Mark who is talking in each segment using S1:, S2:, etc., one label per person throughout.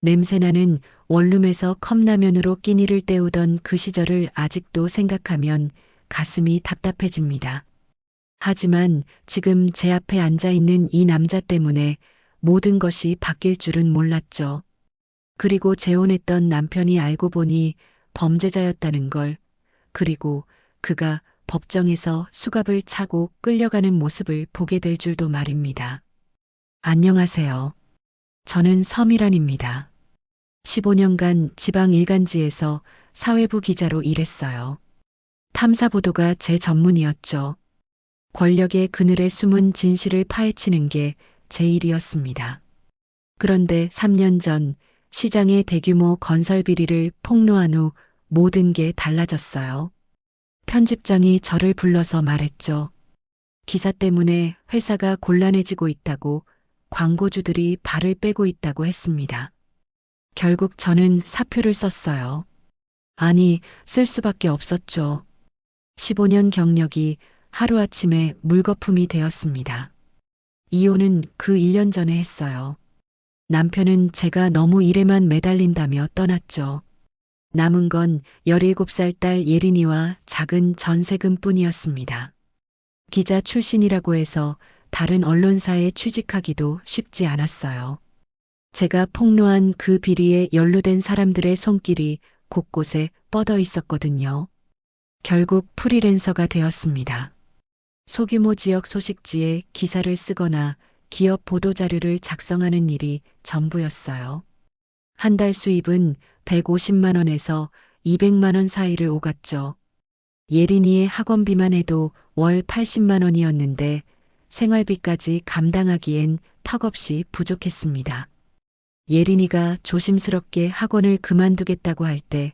S1: 냄새나는 원룸에서 컵라면으로 끼니를 때우던 그 시절을 아직도 생각하면 가슴이 답답해집니다. 하지만 지금 제 앞에 앉아 있는 이 남자 때문에 모든 것이 바뀔 줄은 몰랐죠. 그리고 재혼했던 남편이 알고 보니 범죄자였다는 걸, 그리고 그가 법정에서 수갑을 차고 끌려가는 모습을 보게 될 줄도 말입니다. 안녕하세요. 저는 서미란입니다. 15년간 지방 일간지에서 사회부 기자로 일했어요. 탐사보도가 제 전문이었죠. 권력의 그늘에 숨은 진실을 파헤치는 게 제 일이었습니다. 그런데 3년 전 시장의 대규모 건설 비리를 폭로한 후 모든 게 달라졌어요. 편집장이 저를 불러서 말했죠. 기사 때문에 회사가 곤란해지고 있다고, 광고주들이 발을 빼고 있다고 했습니다. 결국 저는 사표를 썼어요. 아니, 쓸 수밖에 없었죠. 15년 경력이 하루아침에 물거품이 되었습니다. 이혼은 그 1년 전에 했어요. 남편은 제가 너무 일에만 매달린다며 떠났죠. 남은 건 17살 딸 예린이와 작은 전세금 뿐이었습니다. 기자 출신이라고 해서 다른 언론사에 취직하기도 쉽지 않았어요. 제가 폭로한 그 비리에 연루된 사람들의 손길이 곳곳에 뻗어 있었거든요. 결국 프리랜서가 되었습니다. 소규모 지역 소식지에 기사를 쓰거나 기업 보도자료를 작성하는 일이 전부였어요. 한 달 수입은 150만 원에서 200만 원 사이를 오갔죠. 예린이의 학원비만 해도 월 80만 원이었는데 생활비까지 감당하기엔 턱없이 부족했습니다. 예린이가 조심스럽게 학원을 그만두겠다고 할 때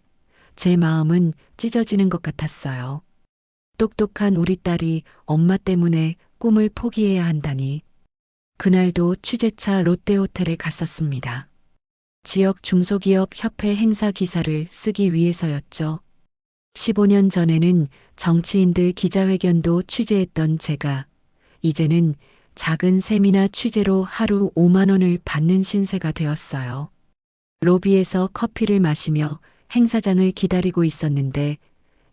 S1: 제 마음은 찢어지는 것 같았어요. 똑똑한 우리 딸이 엄마 때문에 꿈을 포기해야 한다니. 그날도 취재차 롯데호텔에 갔었습니다. 지역 중소기업 협회 행사 기사를 쓰기 위해서였죠. 15년 전에는 정치인들 기자회견도 취재했던 제가 이제는 작은 세미나 취재로 하루 5만 원을 받는 신세가 되었어요. 로비에서 커피를 마시며 행사장을 기다리고 있었는데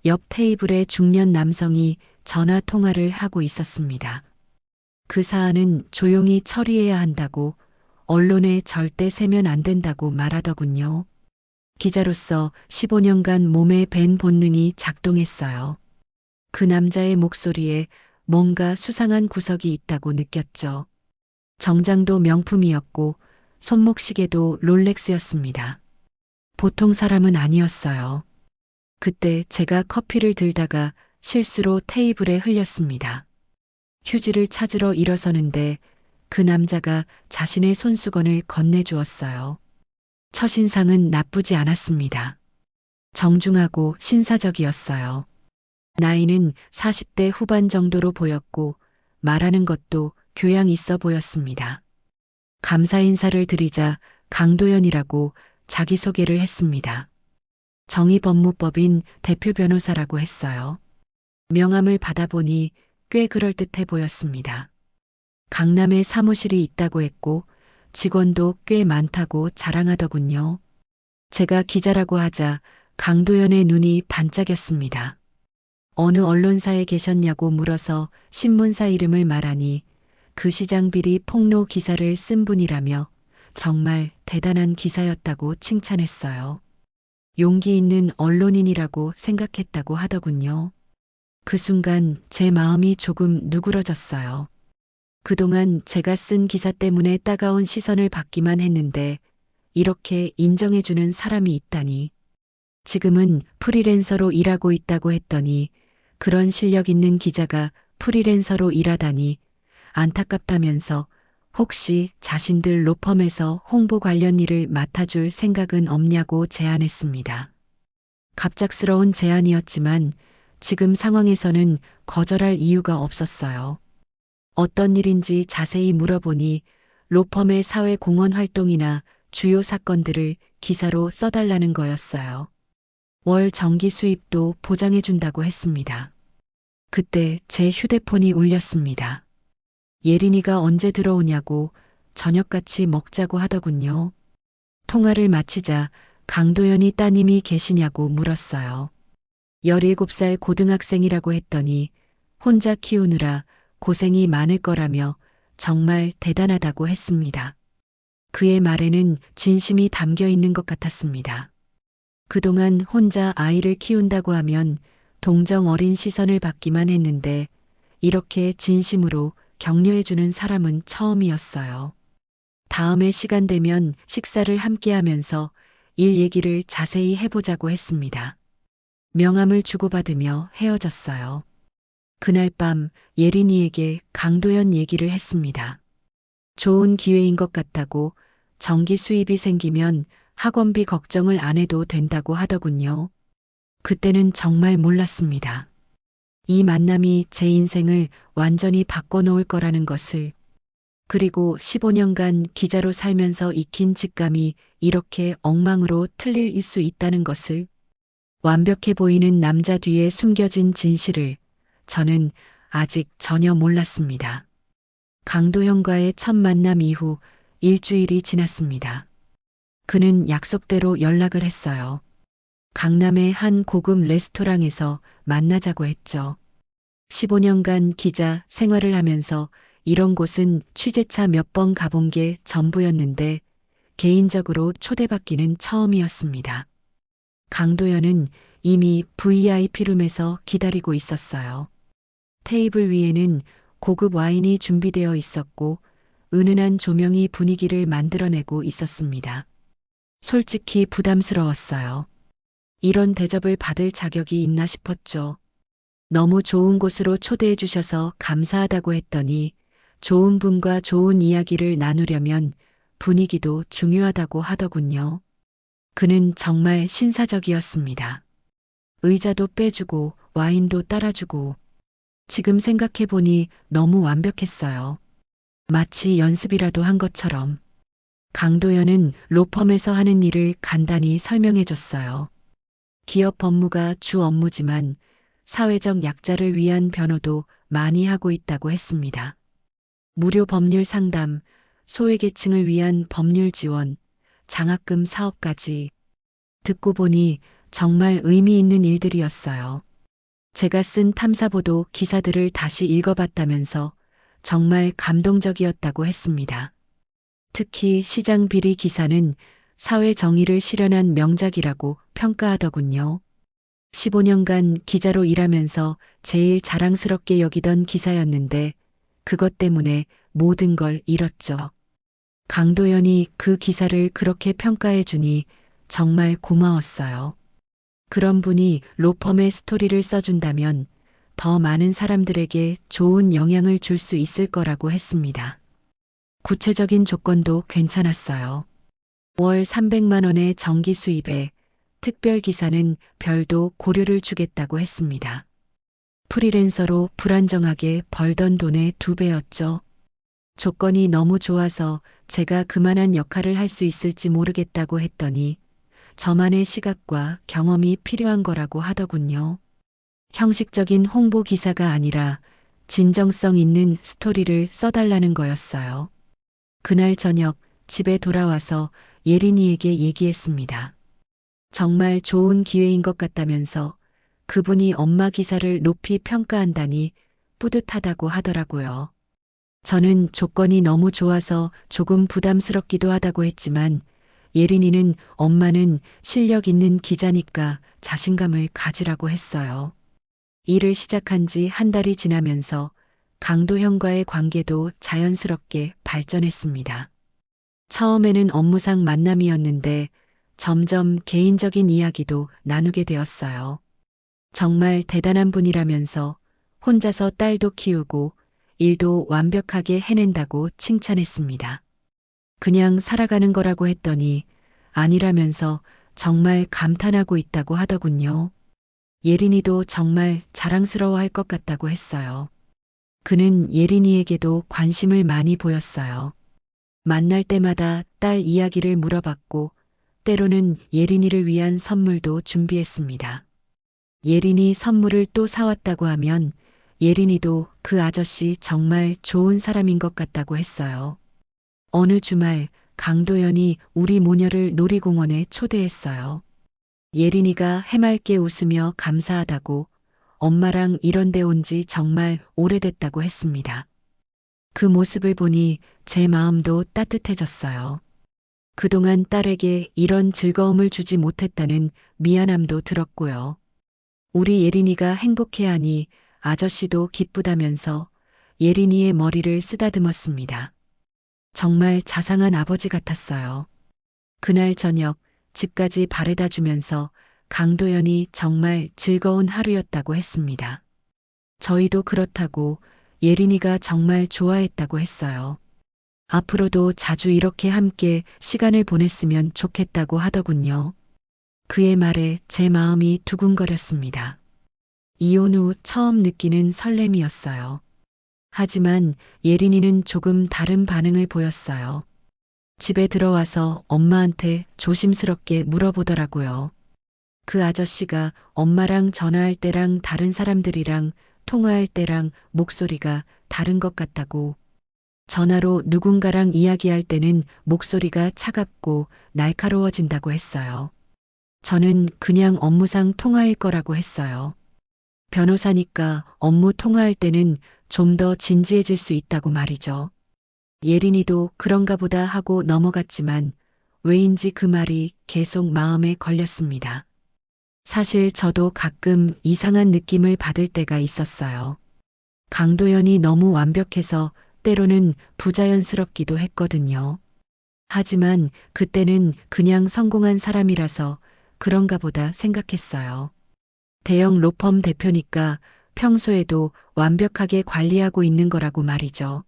S1: 옆 테이블의 중년 남성이 전화 통화를 하고 있었습니다. 그 사안은 조용히 처리해야 한다고, 언론에 절대 세면 안 된다고 말하더군요. 기자로서 15년간 몸에 밴 본능이 작동했어요. 그 남자의 목소리에 뭔가 수상한 구석이 있다고 느꼈죠. 정장도 명품이었고 손목시계도 롤렉스였습니다. 보통 사람은 아니었어요. 그때 제가 커피를 들다가 실수로 테이블에 흘렸습니다. 휴지를 찾으러 일어서는데 그 남자가 자신의 손수건을 건네주었어요. 첫인상은 나쁘지 않았습니다. 정중하고 신사적이었어요. 나이는 40대 후반 정도로 보였고 말하는 것도 교양 있어 보였습니다. 감사 인사를 드리자 강도연이라고 자기소개를 했습니다. 정의법무법인 대표 변호사라고 했어요. 명함을 받아보니 꽤 그럴듯해 보였습니다. 강남에 사무실이 있다고 했고 직원도 꽤 많다고 자랑하더군요. 제가 기자라고 하자 강도연의 눈이 반짝였습니다. 어느 언론사에 계셨냐고 물어서 신문사 이름을 말하니 그 시장 비리 폭로 기사를 쓴 분이라며 정말 대단한 기사였다고 칭찬했어요. 용기 있는 언론인이라고 생각했다고 하더군요. 그 순간 제 마음이 조금 누그러졌어요. 그동안 제가 쓴 기사 때문에 따가운 시선을 받기만 했는데 이렇게 인정해주는 사람이 있다니. 지금은 프리랜서로 일하고 있다고 했더니 그런 실력 있는 기자가 프리랜서로 일하다니 안타깝다면서 혹시 자신들 로펌에서 홍보 관련 일을 맡아줄 생각은 없냐고 제안했습니다. 갑작스러운 제안이었지만 지금 상황에서는 거절할 이유가 없었어요. 어떤 일인지 자세히 물어보니 로펌의 사회 공헌 활동이나 주요 사건들을 기사로 써달라는 거였어요. 월 정기 수입도 보장해준다고 했습니다. 그때 제 휴대폰이 울렸습니다. 예린이가 언제 들어오냐고 저녁같이 먹자고 하더군요. 통화를 마치자 강도연이 따님이 계시냐고 물었어요. 17살 고등학생이라고 했더니 혼자 키우느라 고생이 많을 거라며 정말 대단하다고 했습니다. 그의 말에는 진심이 담겨 있는 것 같았습니다. 그동안 혼자 아이를 키운다고 하면 동정 어린 시선을 받기만 했는데 이렇게 진심으로 격려해주는 사람은 처음이었어요. 다음에 시간 되면 식사를 함께 하면서 일 얘기를 자세히 해보자고 했습니다. 명함을 주고받으며 헤어졌어요. 그날 밤 예린이에게 강도연 얘기를 했습니다. 좋은 기회인 것 같다고 정기 수입이 생기면 학원비 걱정을 안 해도 된다고 하더군요. 그때는 정말 몰랐습니다. 이 만남이 제 인생을 완전히 바꿔놓을 거라는 것을, 그리고 15년간 기자로 살면서 익힌 직감이 이렇게 엉망으로 틀릴 수 있다는 것을, 완벽해 보이는 남자 뒤에 숨겨진 진실을 저는 아직 전혀 몰랐습니다. 강도현과의 첫 만남 이후 일주일이 지났습니다. 그는 약속대로 연락을 했어요. 강남의 한 고급 레스토랑에서 만나자고 했죠. 15년간 기자 생활을 하면서 이런 곳은 취재차 몇 번 가본 게 전부였는데 개인적으로 초대받기는 처음이었습니다. 강도연은 이미 VIP룸에서 기다리고 있었어요. 테이블 위에는 고급 와인이 준비되어 있었고 은은한 조명이 분위기를 만들어내고 있었습니다. 솔직히 부담스러웠어요. 이런 대접을 받을 자격이 있나 싶었죠. 너무 좋은 곳으로 초대해 주셔서 감사하다고 했더니 좋은 분과 좋은 이야기를 나누려면 분위기도 중요하다고 하더군요. 그는 정말 신사적이었습니다. 의자도 빼주고 와인도 따라주고 지금 생각해보니 너무 완벽했어요. 마치 연습이라도 한 것처럼. 강도연은 로펌에서 하는 일을 간단히 설명해 줬어요. 기업 법무가 주 업무지만 사회적 약자를 위한 변호도 많이 하고 있다고 했습니다. 무료 법률 상담, 소외계층을 위한 법률 지원, 장학금 사업까지. 듣고 보니 정말 의미 있는 일들이었어요. 제가 쓴 탐사보도 기사들을 다시 읽어봤다면서 정말 감동적이었다고 했습니다. 특히 시장 비리 기사는 사회 정의를 실현한 명작이라고 평가하더군요. 15년간 기자로 일하면서 제일 자랑스럽게 여기던 기사였는데 그것 때문에 모든 걸 잃었죠. 강도연이 그 기사를 그렇게 평가해 주니 정말 고마웠어요. 그런 분이 로펌의 스토리를 써준다면 더 많은 사람들에게 좋은 영향을 줄 수 있을 거라고 했습니다. 구체적인 조건도 괜찮았어요. 월 300만 원의 정기 수입에 특별 기사는 별도 고려를 주겠다고 했습니다. 프리랜서로 불안정하게 벌던 돈의 2배였죠. 조건이 너무 좋아서 제가 그만한 역할을 할 수 있을지 모르겠다고 했더니 저만의 시각과 경험이 필요한 거라고 하더군요. 형식적인 홍보 기사가 아니라 진정성 있는 스토리를 써달라는 거였어요. 그날 저녁 집에 돌아와서 예린이에게 얘기했습니다. 정말 좋은 기회인 것 같다면서 그분이 엄마 기사를 높이 평가한다니 뿌듯하다고 하더라고요. 저는 조건이 너무 좋아서 조금 부담스럽기도 하다고 했지만 예린이는 엄마는 실력 있는 기자니까 자신감을 가지라고 했어요. 일을 시작한 지 한 달이 지나면서 강도현과의 관계도 자연스럽게 발전했습니다. 처음에는 업무상 만남이었는데 점점 개인적인 이야기도 나누게 되었어요. 정말 대단한 분이라면서 혼자서 딸도 키우고 일도 완벽하게 해낸다고 칭찬했습니다. 그냥 살아가는 거라고 했더니 아니라면서 정말 감탄하고 있다고 하더군요. 예린이도 정말 자랑스러워할 것 같다고 했어요. 그는 예린이에게도 관심을 많이 보였어요. 만날 때마다 딸 이야기를 물어봤고 때로는 예린이를 위한 선물도 준비했습니다. 예린이 선물을 또 사왔다고 하면 예린이도 그 아저씨 정말 좋은 사람인 것 같다고 했어요. 어느 주말 강도연이 우리 모녀를 놀이공원에 초대했어요. 예린이가 해맑게 웃으며 감사하다고 엄마랑 이런 데 온 지 정말 오래됐다고 했습니다. 그 모습을 보니 제 마음도 따뜻해졌어요. 그동안 딸에게 이런 즐거움을 주지 못했다는 미안함도 들었고요. 우리 예린이가 행복해하니 아저씨도 기쁘다면서 예린이의 머리를 쓰다듬었습니다. 정말 자상한 아버지 같았어요. 그날 저녁 집까지 바래다 주면서 강도연이 정말 즐거운 하루였다고 했습니다. 저희도 그렇다고 예린이가 정말 좋아했다고 했어요. 앞으로도 자주 이렇게 함께 시간을 보냈으면 좋겠다고 하더군요. 그의 말에 제 마음이 두근거렸습니다. 이혼 후 처음 느끼는 설렘이었어요. 하지만 예린이는 조금 다른 반응을 보였어요. 집에 들어와서 엄마한테 조심스럽게 물어보더라고요. 그 아저씨가 엄마랑 전화할 때랑 다른 사람들이랑 통화할 때랑 목소리가 다른 것 같다고. 전화로 누군가랑 이야기할 때는 목소리가 차갑고 날카로워진다고 했어요. 저는 그냥 업무상 통화일 거라고 했어요. 변호사니까 업무 통화할 때는 좀 더 진지해질 수 있다고 말이죠. 예린이도 그런가 보다 하고 넘어갔지만 왜인지 그 말이 계속 마음에 걸렸습니다. 사실 저도 가끔 이상한 느낌을 받을 때가 있었어요. 강도연이 너무 완벽해서 때로는 부자연스럽기도 했거든요. 하지만 그때는 그냥 성공한 사람이라서 그런가 보다 생각했어요. 대형 로펌 대표니까 평소에도 완벽하게 관리하고 있는 거라고 말이죠.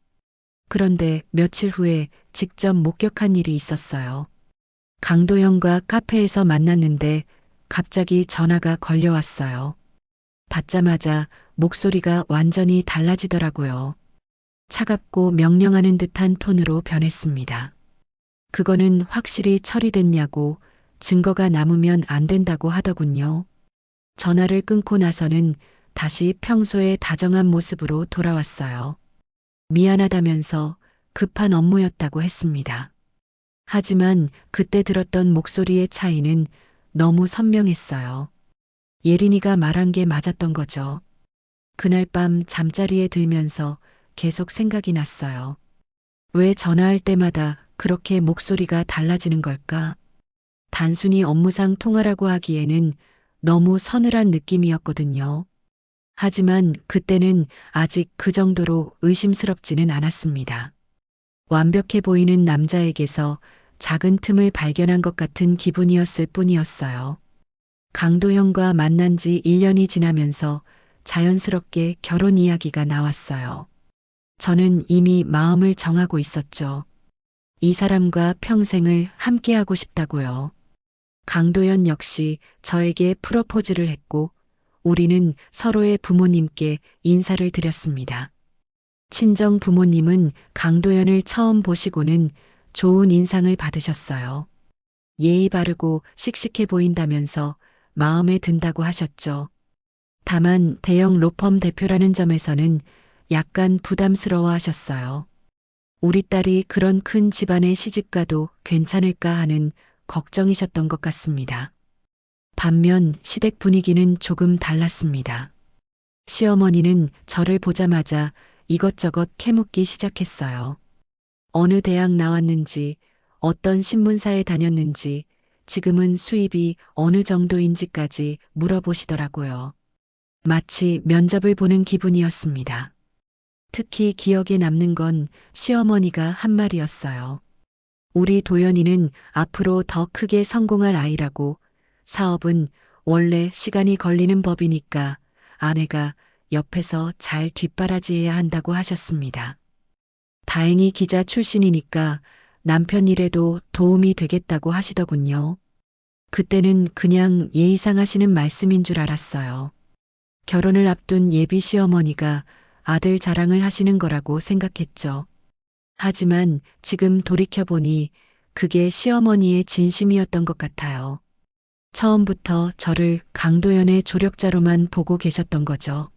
S1: 그런데 며칠 후에 직접 목격한 일이 있었어요. 강도영과 카페에서 만났는데 갑자기 전화가 걸려왔어요. 받자마자 목소리가 완전히 달라지더라고요. 차갑고 명령하는 듯한 톤으로 변했습니다. 그거는 확실히 처리됐냐고 증거가 남으면 안 된다고 하더군요. 전화를 끊고 나서는 다시 평소의 다정한 모습으로 돌아왔어요. 미안하다면서 급한 업무였다고 했습니다. 하지만 그때 들었던 목소리의 차이는 너무 선명했어요. 예린이가 말한 게 맞았던 거죠. 그날 밤 잠자리에 들면서 계속 생각이 났어요. 왜 전화할 때마다 그렇게 목소리가 달라지는 걸까? 단순히 업무상 통화라고 하기에는 너무 서늘한 느낌이었거든요. 하지만 그때는 아직 그 정도로 의심스럽지는 않았습니다. 완벽해 보이는 남자에게서 작은 틈을 발견한 것 같은 기분이었을 뿐이었어요. 강도형과 만난 지 1년이 지나면서 자연스럽게 결혼 이야기가 나왔어요. 저는 이미 마음을 정하고 있었죠. 이 사람과 평생을 함께하고 싶다고요. 강도연 역시 저에게 프로포즈를 했고 우리는 서로의 부모님께 인사를 드렸습니다. 친정 부모님은 강도연을 처음 보시고는 좋은 인상을 받으셨어요. 예의 바르고 씩씩해 보인다면서 마음에 든다고 하셨죠. 다만 대형 로펌 대표라는 점에서는 약간 부담스러워 하셨어요. 우리 딸이 그런 큰 집안에 시집가도 괜찮을까 하는 걱정이셨던 것 같습니다. 반면 시댁 분위기는 조금 달랐습니다. 시어머니는 저를 보자마자 이것저것 캐묻기 시작했어요. 어느 대학 나왔는지, 어떤 신문사에 다녔는지, 지금은 수입이 어느 정도인지까지 물어보시더라고요. 마치 면접을 보는 기분이었습니다. 특히 기억에 남는 건 시어머니가 한 말이었어요. 우리 도연이는 앞으로 더 크게 성공할 아이라고. 사업은 원래 시간이 걸리는 법이니까 아내가 옆에서 잘 뒷바라지해야 한다고 하셨습니다. 다행히 기자 출신이니까 남편 일에도 도움이 되겠다고 하시더군요. 그때는 그냥 예의상 하시는 말씀인 줄 알았어요. 결혼을 앞둔 예비 시어머니가 아들 자랑을 하시는 거라고 생각했죠. 하지만 지금 돌이켜보니 그게 시어머니의 진심이었던 것 같아요. 처음부터 저를 강도연의 조력자로만 보고 계셨던 거죠.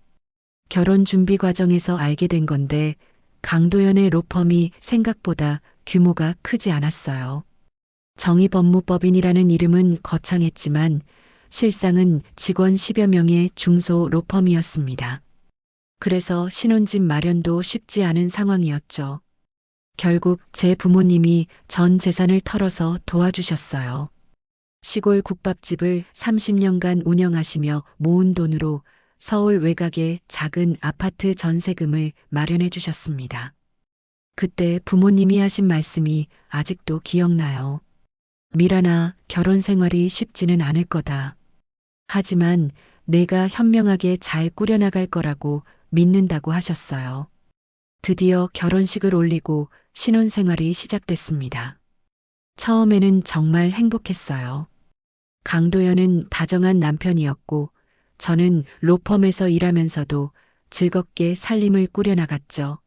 S1: 결혼 준비 과정에서 알게 된 건데 강도연의 로펌이 생각보다 규모가 크지 않았어요. 정의법무법인이라는 이름은 거창했지만 실상은 직원 10여 명의 중소 로펌이었습니다. 그래서 신혼집 마련도 쉽지 않은 상황이었죠. 결국 제 부모님이 전 재산을 털어서 도와주셨어요. 시골 국밥집을 30년간 운영하시며 모은 돈으로 서울 외곽에 작은 아파트 전세금을 마련해 주셨습니다. 그때 부모님이 하신 말씀이 아직도 기억나요. 미란아, 결혼 생활이 쉽지는 않을 거다. 하지만 내가 현명하게 잘 꾸려나갈 거라고 믿는다고 하셨어요. 드디어 결혼식을 올리고 신혼생활이 시작됐습니다. 처음에는 정말 행복했어요. 강도연은 다정한 남편이었고 저는 로펌에서 일하면서도 즐겁게 살림을 꾸려나갔죠.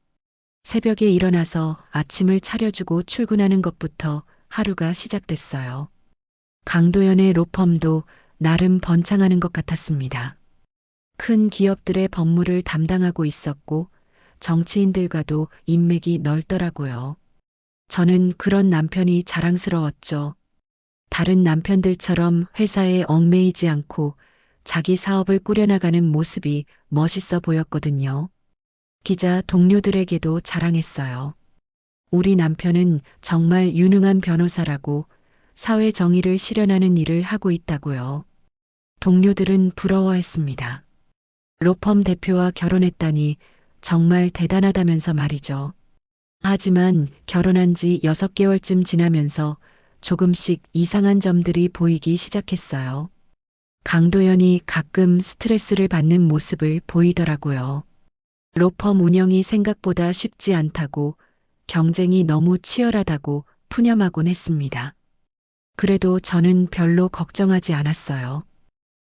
S1: 새벽에 일어나서 아침을 차려주고 출근하는 것부터 하루가 시작됐어요. 강도연의 로펌도 나름 번창하는 것 같았습니다. 큰 기업들의 법무를 담당하고 있었고 정치인들과도 인맥이 넓더라고요. 저는 그런 남편이 자랑스러웠죠. 다른 남편들처럼 회사에 얽매이지 않고 자기 사업을 꾸려나가는 모습이 멋있어 보였거든요. 기자 동료들에게도 자랑했어요. 우리 남편은 정말 유능한 변호사라고 사회 정의를 실현하는 일을 하고 있다고요. 동료들은 부러워했습니다. 로펌 대표와 결혼했다니 정말 대단하다면서 말이죠. 하지만 결혼한 지 6개월쯤 지나면서 조금씩 이상한 점들이 보이기 시작했어요. 강도연이 가끔 스트레스를 받는 모습을 보이더라고요. 로펌 운영이 생각보다 쉽지 않다고, 경쟁이 너무 치열하다고 푸념하곤 했습니다. 그래도 저는 별로 걱정하지 않았어요.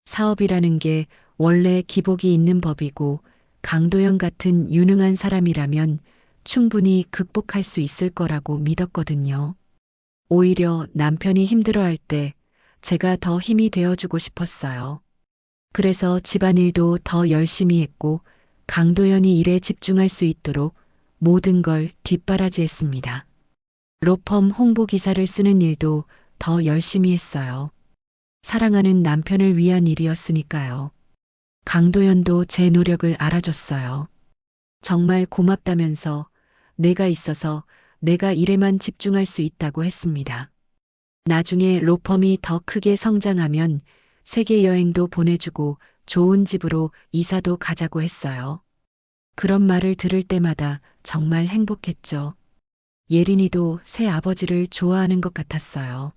S1: 사업이라는 게 원래 기복이 있는 법이고 강도연 같은 유능한 사람이라면 충분히 극복할 수 있을 거라고 믿었거든요. 오히려 남편이 힘들어할 때 제가 더 힘이 되어주고 싶었어요. 그래서 집안일도 더 열심히 했고 강도연이 일에 집중할 수 있도록 모든 걸 뒷바라지했습니다. 로펌 홍보 기사를 쓰는 일도 더 열심히 했어요. 사랑하는 남편을 위한 일이었으니까요. 강도연도 제 노력을 알아줬어요. 정말 고맙다면서 내가 있어서 내가 일에만 집중할 수 있다고 했습니다. 나중에 로펌이 더 크게 성장하면 세계 여행도 보내주고 좋은 집으로 이사도 가자고 했어요. 그런 말을 들을 때마다 정말 행복했죠. 예린이도 새 아버지를 좋아하는 것 같았어요.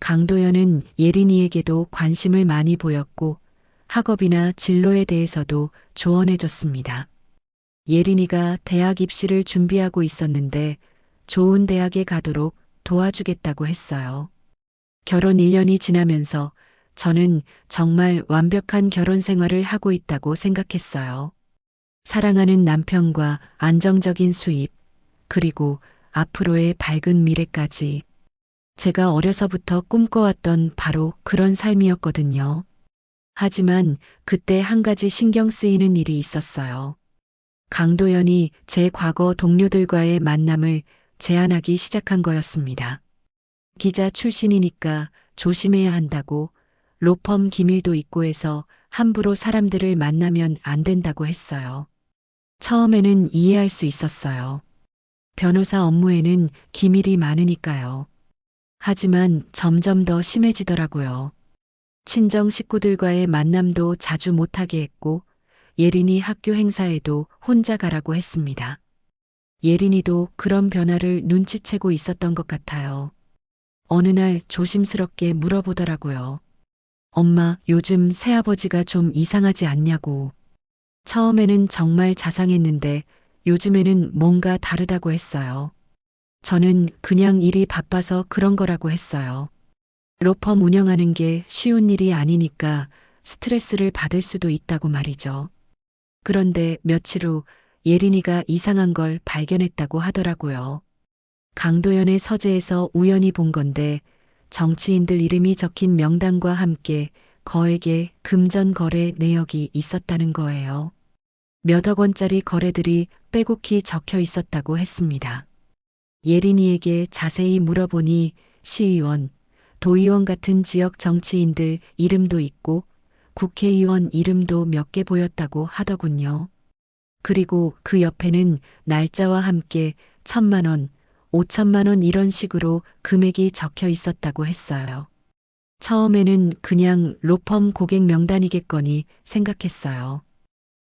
S1: 강도연은 예린이에게도 관심을 많이 보였고 학업이나 진로에 대해서도 조언해줬습니다. 예린이가 대학 입시를 준비하고 있었는데 좋은 대학에 가도록 도와주겠다고 했어요. 결혼 1년이 지나면서 저는 정말 완벽한 결혼 생활을 하고 있다고 생각했어요. 사랑하는 남편과 안정적인 수입, 그리고 앞으로의 밝은 미래까지. 제가 어려서부터 꿈꿔왔던 바로 그런 삶이었거든요. 하지만 그때 한 가지 신경 쓰이는 일이 있었어요. 강도연이 제 과거 동료들과의 만남을 제한하기 시작한 거였습니다. 기자 출신이니까 조심해야 한다고, 로펌 기밀도 있고 해서 함부로 사람들을 만나면 안 된다고 했어요. 처음에는 이해할 수 있었어요. 변호사 업무에는 기밀이 많으니까요. 하지만 점점 더 심해지더라고요. 친정 식구들과의 만남도 자주 못하게 했고 예린이 학교 행사에도 혼자 가라고 했습니다. 예린이도 그런 변화를 눈치채고 있었던 것 같아요. 어느 날 조심스럽게 물어보더라고요. 엄마, 요즘 새아버지가 좀 이상하지 않냐고. 처음에는 정말 자상했는데 요즘에는 뭔가 다르다고 했어요. 저는 그냥 일이 바빠서 그런 거라고 했어요. 로펌 운영하는 게 쉬운 일이 아니니까 스트레스를 받을 수도 있다고 말이죠. 그런데 며칠 후 예린이가 이상한 걸 발견했다고 하더라고요. 강도연의 서재에서 우연히 본 건데 정치인들 이름이 적힌 명단과 함께 거액의 금전 거래 내역이 있었다는 거예요. 몇억 원짜리 거래들이 빼곡히 적혀 있었다고 했습니다. 예린이에게 자세히 물어보니 시의원, 도의원 같은 지역 정치인들 이름도 있고 국회의원 이름도 몇 개 보였다고 하더군요. 그리고 그 옆에는 날짜와 함께 1,000만 원, 5천만 원 이런 식으로 금액이 적혀 있었다고 했어요. 처음에는 그냥 로펌 고객 명단이겠거니 생각했어요.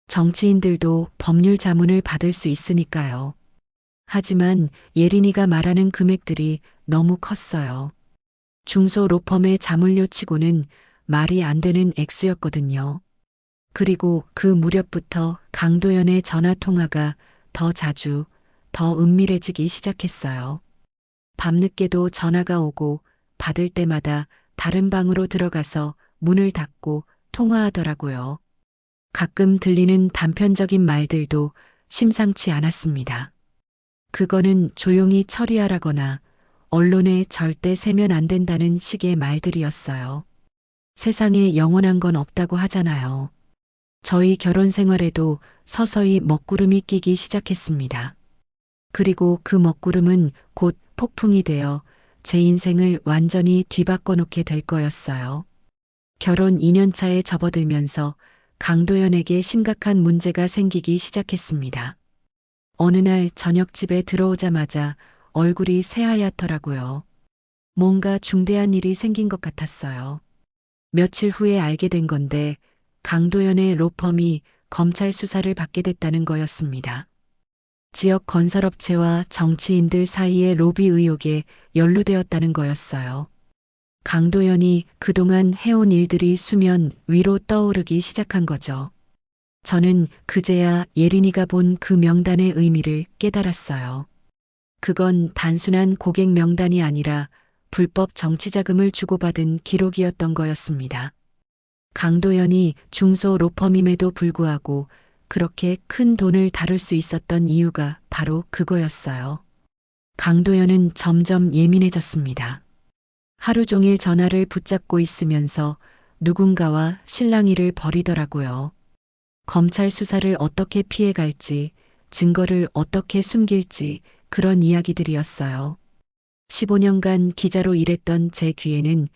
S1: 정치인들도 법률 자문을 받을 수 있으니까요. 하지만 예린이가 말하는 금액들이 너무 컸어요. 중소 로펌의 자문료 치고는 말이 안 되는 액수였거든요. 그리고 그 무렵부터 강도연의 전화 통화가 더 자주, 더 은밀해지기 시작했어요. 밤늦게도 전화가 오고 받을 때마다 다른 방으로 들어가서 문을 닫고 통화하더라고요. 가끔 들리는 단편적인 말들도 심상치 않았습니다. 그거는 조용히 처리하라거나 언론에 절대 세면 안 된다는 식의 말들이었어요. 세상에 영원한 건 없다고 하잖아요. 저희 결혼 생활에도 서서히 먹구름이 끼기 시작했습니다. 그리고 그 먹구름은 곧 폭풍이 되어 제 인생을 완전히 뒤바꿔 놓게 될 거였어요. 결혼 2년 차에 접어들면서 강도연에게 심각한 문제가 생기기 시작했습니다. 어느 날 저녁 집에 들어오자마자 얼굴이 새하얗더라고요. 뭔가 중대한 일이 생긴 것 같았어요. 며칠 후에 알게 된 건데 강도연의 로펌이 검찰 수사를 받게 됐다는 거였습니다. 지역 건설업체와 정치인들 사이의 로비 의혹에 연루되었다는 거였어요. 강도연이 그동안 해온 일들이 수면 위로 떠오르기 시작한 거죠. 저는 그제야 예린이가 본 그 명단의 의미를 깨달았어요. 그건 단순한 고객 명단이 아니라 불법 정치자금을 주고받은 기록이었던 거였습니다. 강도연이 중소 로펌임에도 불구하고 그렇게 큰 돈을 다룰 수 있었던 이유가 바로 그거였어요. 강도연은 점점 예민해졌습니다. 하루 종일 전화를 붙잡고 있으면서 누군가와 실랑이를 벌이더라고요. 검찰 수사를 어떻게 피해갈지, 증거를 어떻게 숨길지 그런 이야기들이었어요. 15년간 기자로 일했던 제 귀에는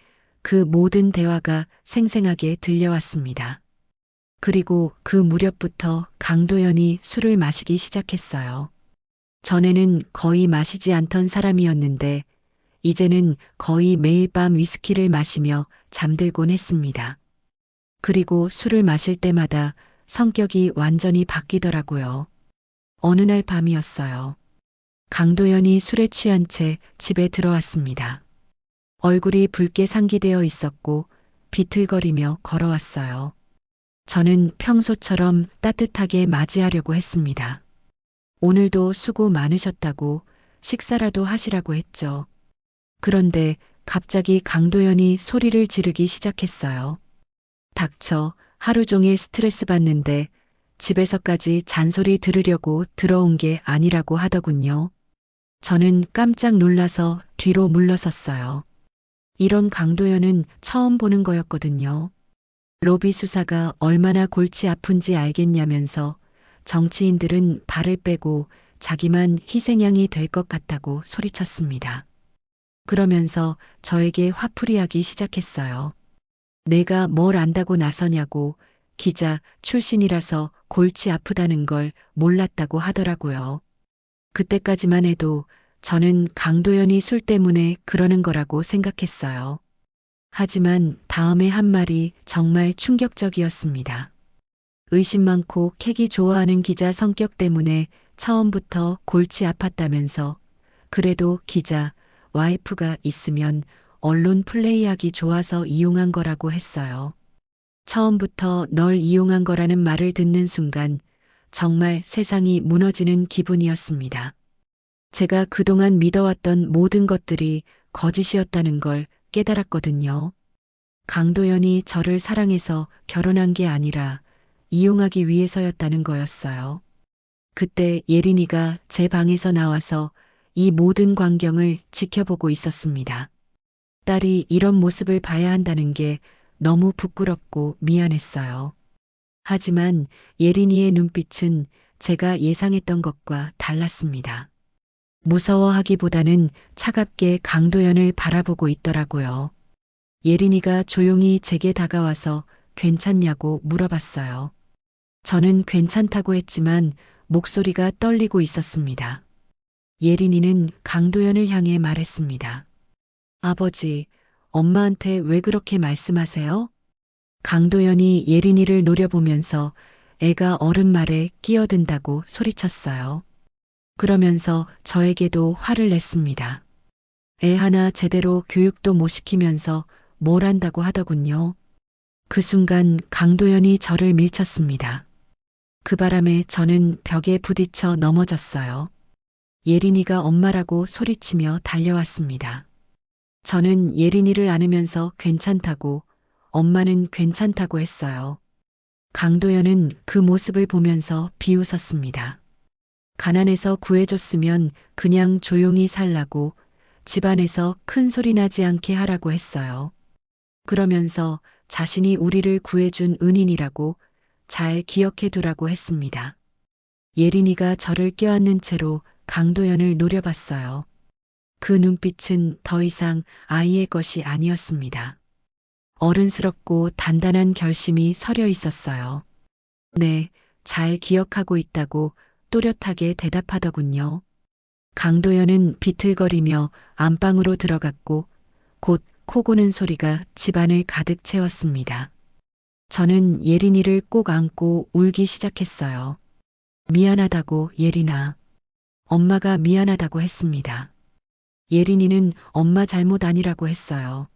S1: 그 모든 대화가 생생하게 들려왔습니다. 그리고 그 무렵부터 강도연이 술을 마시기 시작했어요. 전에는 거의 마시지 않던 사람이었는데 이제는 거의 매일 밤 위스키를 마시며 잠들곤 했습니다. 그리고 술을 마실 때마다 성격이 완전히 바뀌더라고요. 어느 날 밤이었어요. 강도연이 술에 취한 채 집에 들어왔습니다. 얼굴이 붉게 상기되어 있었고 비틀거리며 걸어왔어요. 저는 평소처럼 따뜻하게 맞이하려고 했습니다. 오늘도 수고 많으셨다고 식사라도 하시라고 했죠. 그런데 갑자기 강도연이 소리를 지르기 시작했어요. 닥쳐, 하루 종일 스트레스 받는데 집에서까지 잔소리 들으려고 들어온 게 아니라고 하더군요. 저는 깜짝 놀라서 뒤로 물러섰어요. 이런 강도연은 처음 보는 거였거든요. 로비 수사가 얼마나 골치 아픈지 알겠냐면서 정치인들은 발을 빼고 자기만 희생양이 될 것 같다고 소리쳤습니다. 그러면서 저에게 화풀이하기 시작했어요. 내가 뭘 안다고 나서냐고, 기자 출신이라서 골치 아프다는 걸 몰랐다고 하더라고요. 그때까지만 해도 저는 강도연이 술 때문에 그러는 거라고 생각했어요. 하지만 다음에 한 말이 정말 충격적이었습니다. 의심 많고 캐기 좋아하는 기자 성격 때문에 처음부터 골치 아팠다면서 그래도 기자, 와이프가 있으면 언론 플레이하기 좋아서 이용한 거라고 했어요. 처음부터 널 이용한 거라는 말을 듣는 순간 정말 세상이 무너지는 기분이었습니다. 제가 그동안 믿어왔던 모든 것들이 거짓이었다는 걸 깨달았거든요. 강도연이 저를 사랑해서 결혼한 게 아니라 이용하기 위해서였다는 거였어요. 그때 예린이가 제 방에서 나와서 이 모든 광경을 지켜보고 있었습니다. 딸이 이런 모습을 봐야 한다는 게 너무 부끄럽고 미안했어요. 하지만 예린이의 눈빛은 제가 예상했던 것과 달랐습니다. 무서워하기보다는 차갑게 강도연을 바라보고 있더라고요. 예린이가 조용히 제게 다가와서 괜찮냐고 물어봤어요. 저는 괜찮다고 했지만 목소리가 떨리고 있었습니다. 예린이는 강도연을 향해 말했습니다. 아버지, 엄마한테 왜 그렇게 말씀하세요? 강도연이 예린이를 노려보면서 애가 어른 말에 끼어든다고 소리쳤어요. 그러면서 저에게도 화를 냈습니다. 애 하나 제대로 교육도 못 시키면서 뭘 한다고 하더군요. 그 순간 강도연이 저를 밀쳤습니다. 그 바람에 저는 벽에 부딪혀 넘어졌어요. 예린이가 엄마라고 소리치며 달려왔습니다. 저는 예린이를 안으면서 괜찮다고, 엄마는 괜찮다고 했어요. 강도연은 그 모습을 보면서 비웃었습니다. 가난해서 구해줬으면 그냥 조용히 살라고, 집안에서 큰 소리 나지 않게 하라고 했어요. 그러면서 자신이 우리를 구해준 은인이라고 잘 기억해 두라고 했습니다. 예린이가 저를 껴안는 채로 강도연을 노려봤어요. 그 눈빛은 더 이상 아이의 것이 아니었습니다. 어른스럽고 단단한 결심이 서려 있었어요. 네, 잘 기억하고 있다고 또렷하게 대답하더군요. 강도연은 비틀거리며 안방으로 들어갔고 곧 코 고는 소리가 집안을 가득 채웠습니다. 저는 예린이를 꼭 안고 울기 시작했어요. 미안하다고 예린아. 엄마가 미안하다고 했습니다. 예린이는 엄마 잘못 아니라고 했어요.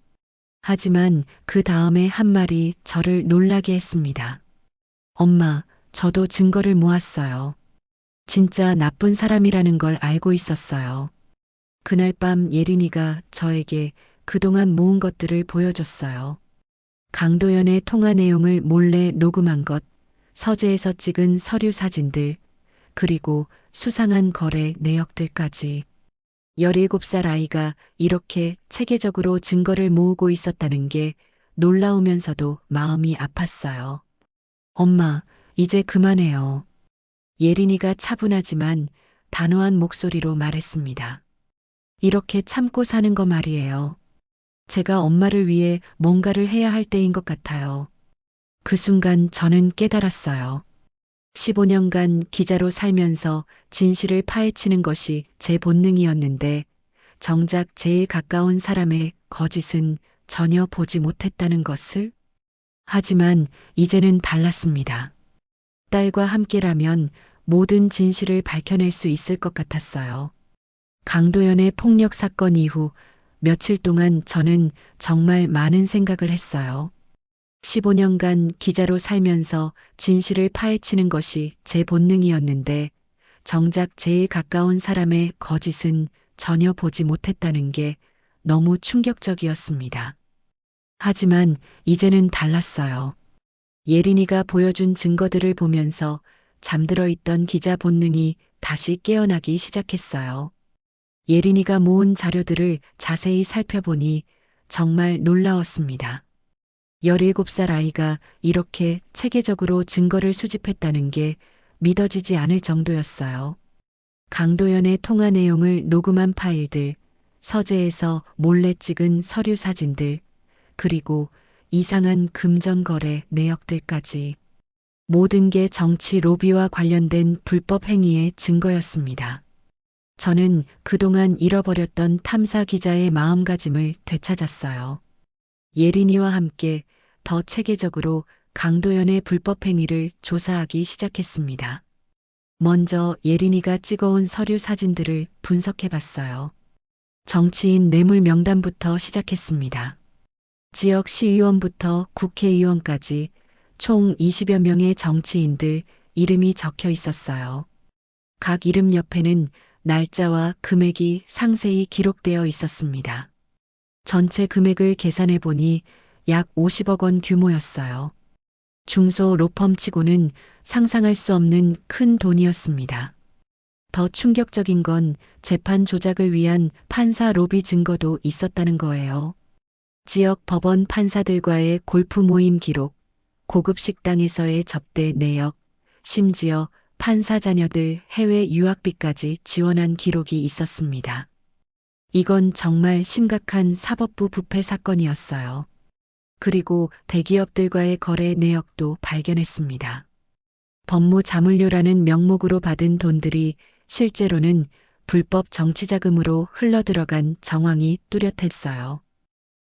S1: 하지만 그 다음에 한 말이 저를 놀라게 했습니다. 엄마, 저도 증거를 모았어요. 진짜 나쁜 사람이라는 걸 알고 있었어요. 그날 밤 예린이가 저에게 그동안 모은 것들을 보여줬어요. 강도연의 통화 내용을 몰래 녹음한 것, 서재에서 찍은 서류 사진들, 그리고 수상한 거래 내역들까지. 17살 아이가 이렇게 체계적으로 증거를 모으고 있었다는 게 놀라우면서도 마음이 아팠어요. 엄마, 이제 그만해요. 예린이가 차분하지만 단호한 목소리로 말했습니다. 이렇게 참고 사는 거 말이에요. 제가 엄마를 위해 뭔가를 해야 할 때인 것 같아요. 그 순간 저는 깨달았어요. 15년간 기자로 살면서 진실을 파헤치는 것이 제 본능이었는데 정작 제일 가까운 사람의 거짓은 전혀 보지 못했다는 것을. 하지만 이제는 달랐습니다. 딸과 함께라면 모든 진실을 밝혀낼 수 있을 것 같았어요. 강도연의 폭력 사건 이후 며칠 동안 저는 정말 많은 생각을 했어요. 15년간 기자로 살면서 진실을 파헤치는 것이 제 본능이었는데 정작 제일 가까운 사람의 거짓은 전혀 보지 못했다는 게 너무 충격적이었습니다. 하지만 이제는 달랐어요. 예린이가 보여준 증거들을 보면서 잠들어 있던 기자 본능이 다시 깨어나기 시작했어요. 예린이가 모은 자료들을 자세히 살펴보니 정말 놀라웠습니다. 17살 아이가 이렇게 체계적으로 증거를 수집했다는 게 믿어지지 않을 정도였어요. 강도연의 통화 내용을 녹음한 파일들, 서재에서 몰래 찍은 서류 사진들, 그리고 이상한 금전거래 내역들까지. 모든 게 정치 로비와 관련된 불법 행위의 증거였습니다. 저는 그동안 잃어버렸던 탐사 기자의 마음가짐을 되찾았어요. 예린이와 함께 더 체계적으로 강도연의 불법 행위를 조사하기 시작했습니다. 먼저 예린이가 찍어온 서류 사진들을 분석해 봤어요. 정치인 뇌물 명단부터 시작했습니다. 지역 시의원부터 국회의원까지 총 20여 명의 정치인들 이름이 적혀 있었어요. 각 이름 옆에는 날짜와 금액이 상세히 기록되어 있었습니다. 전체 금액을 계산해 보니 약 50억 원 규모였어요. 중소 로펌치고는 상상할 수 없는 큰 돈이었습니다. 더 충격적인 건 재판 조작을 위한 판사 로비 증거도 있었다는 거예요. 지역 법원 판사들과의 골프 모임 기록, 고급 식당에서의 접대 내역, 심지어 판사 자녀들 해외 유학비까지 지원한 기록이 있었습니다. 이건 정말 심각한 사법부 부패 사건이었어요. 그리고 대기업들과의 거래 내역도 발견했습니다. 법무자문료라는 명목으로 받은 돈들이 실제로는 불법 정치자금으로 흘러들어간 정황이 뚜렷했어요.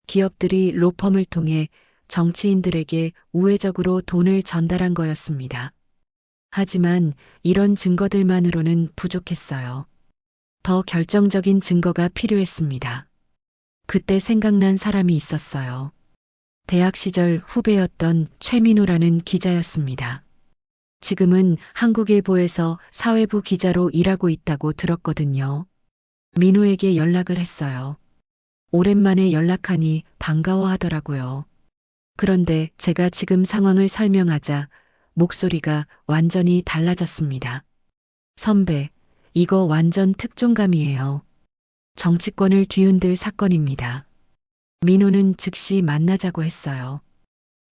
S1: 기업들이 로펌을 통해 정치인들에게 우회적으로 돈을 전달한 거였습니다. 하지만 이런 증거들만으로는 부족했어요. 더 결정적인 증거가 필요했습니다. 그때 생각난 사람이 있었어요. 대학 시절 후배였던 최민호라는 기자였습니다. 지금은 한국일보에서 사회부 기자로 일하고 있다고 들었거든요. 민호에게 연락을 했어요. 오랜만에 연락하니 반가워하더라고요. 그런데 제가 지금 상황을 설명하자 목소리가 완전히 달라졌습니다. 선배, 이거 완전 특종감이에요. 정치권을 뒤흔들 사건입니다. 민호는 즉시 만나자고 했어요.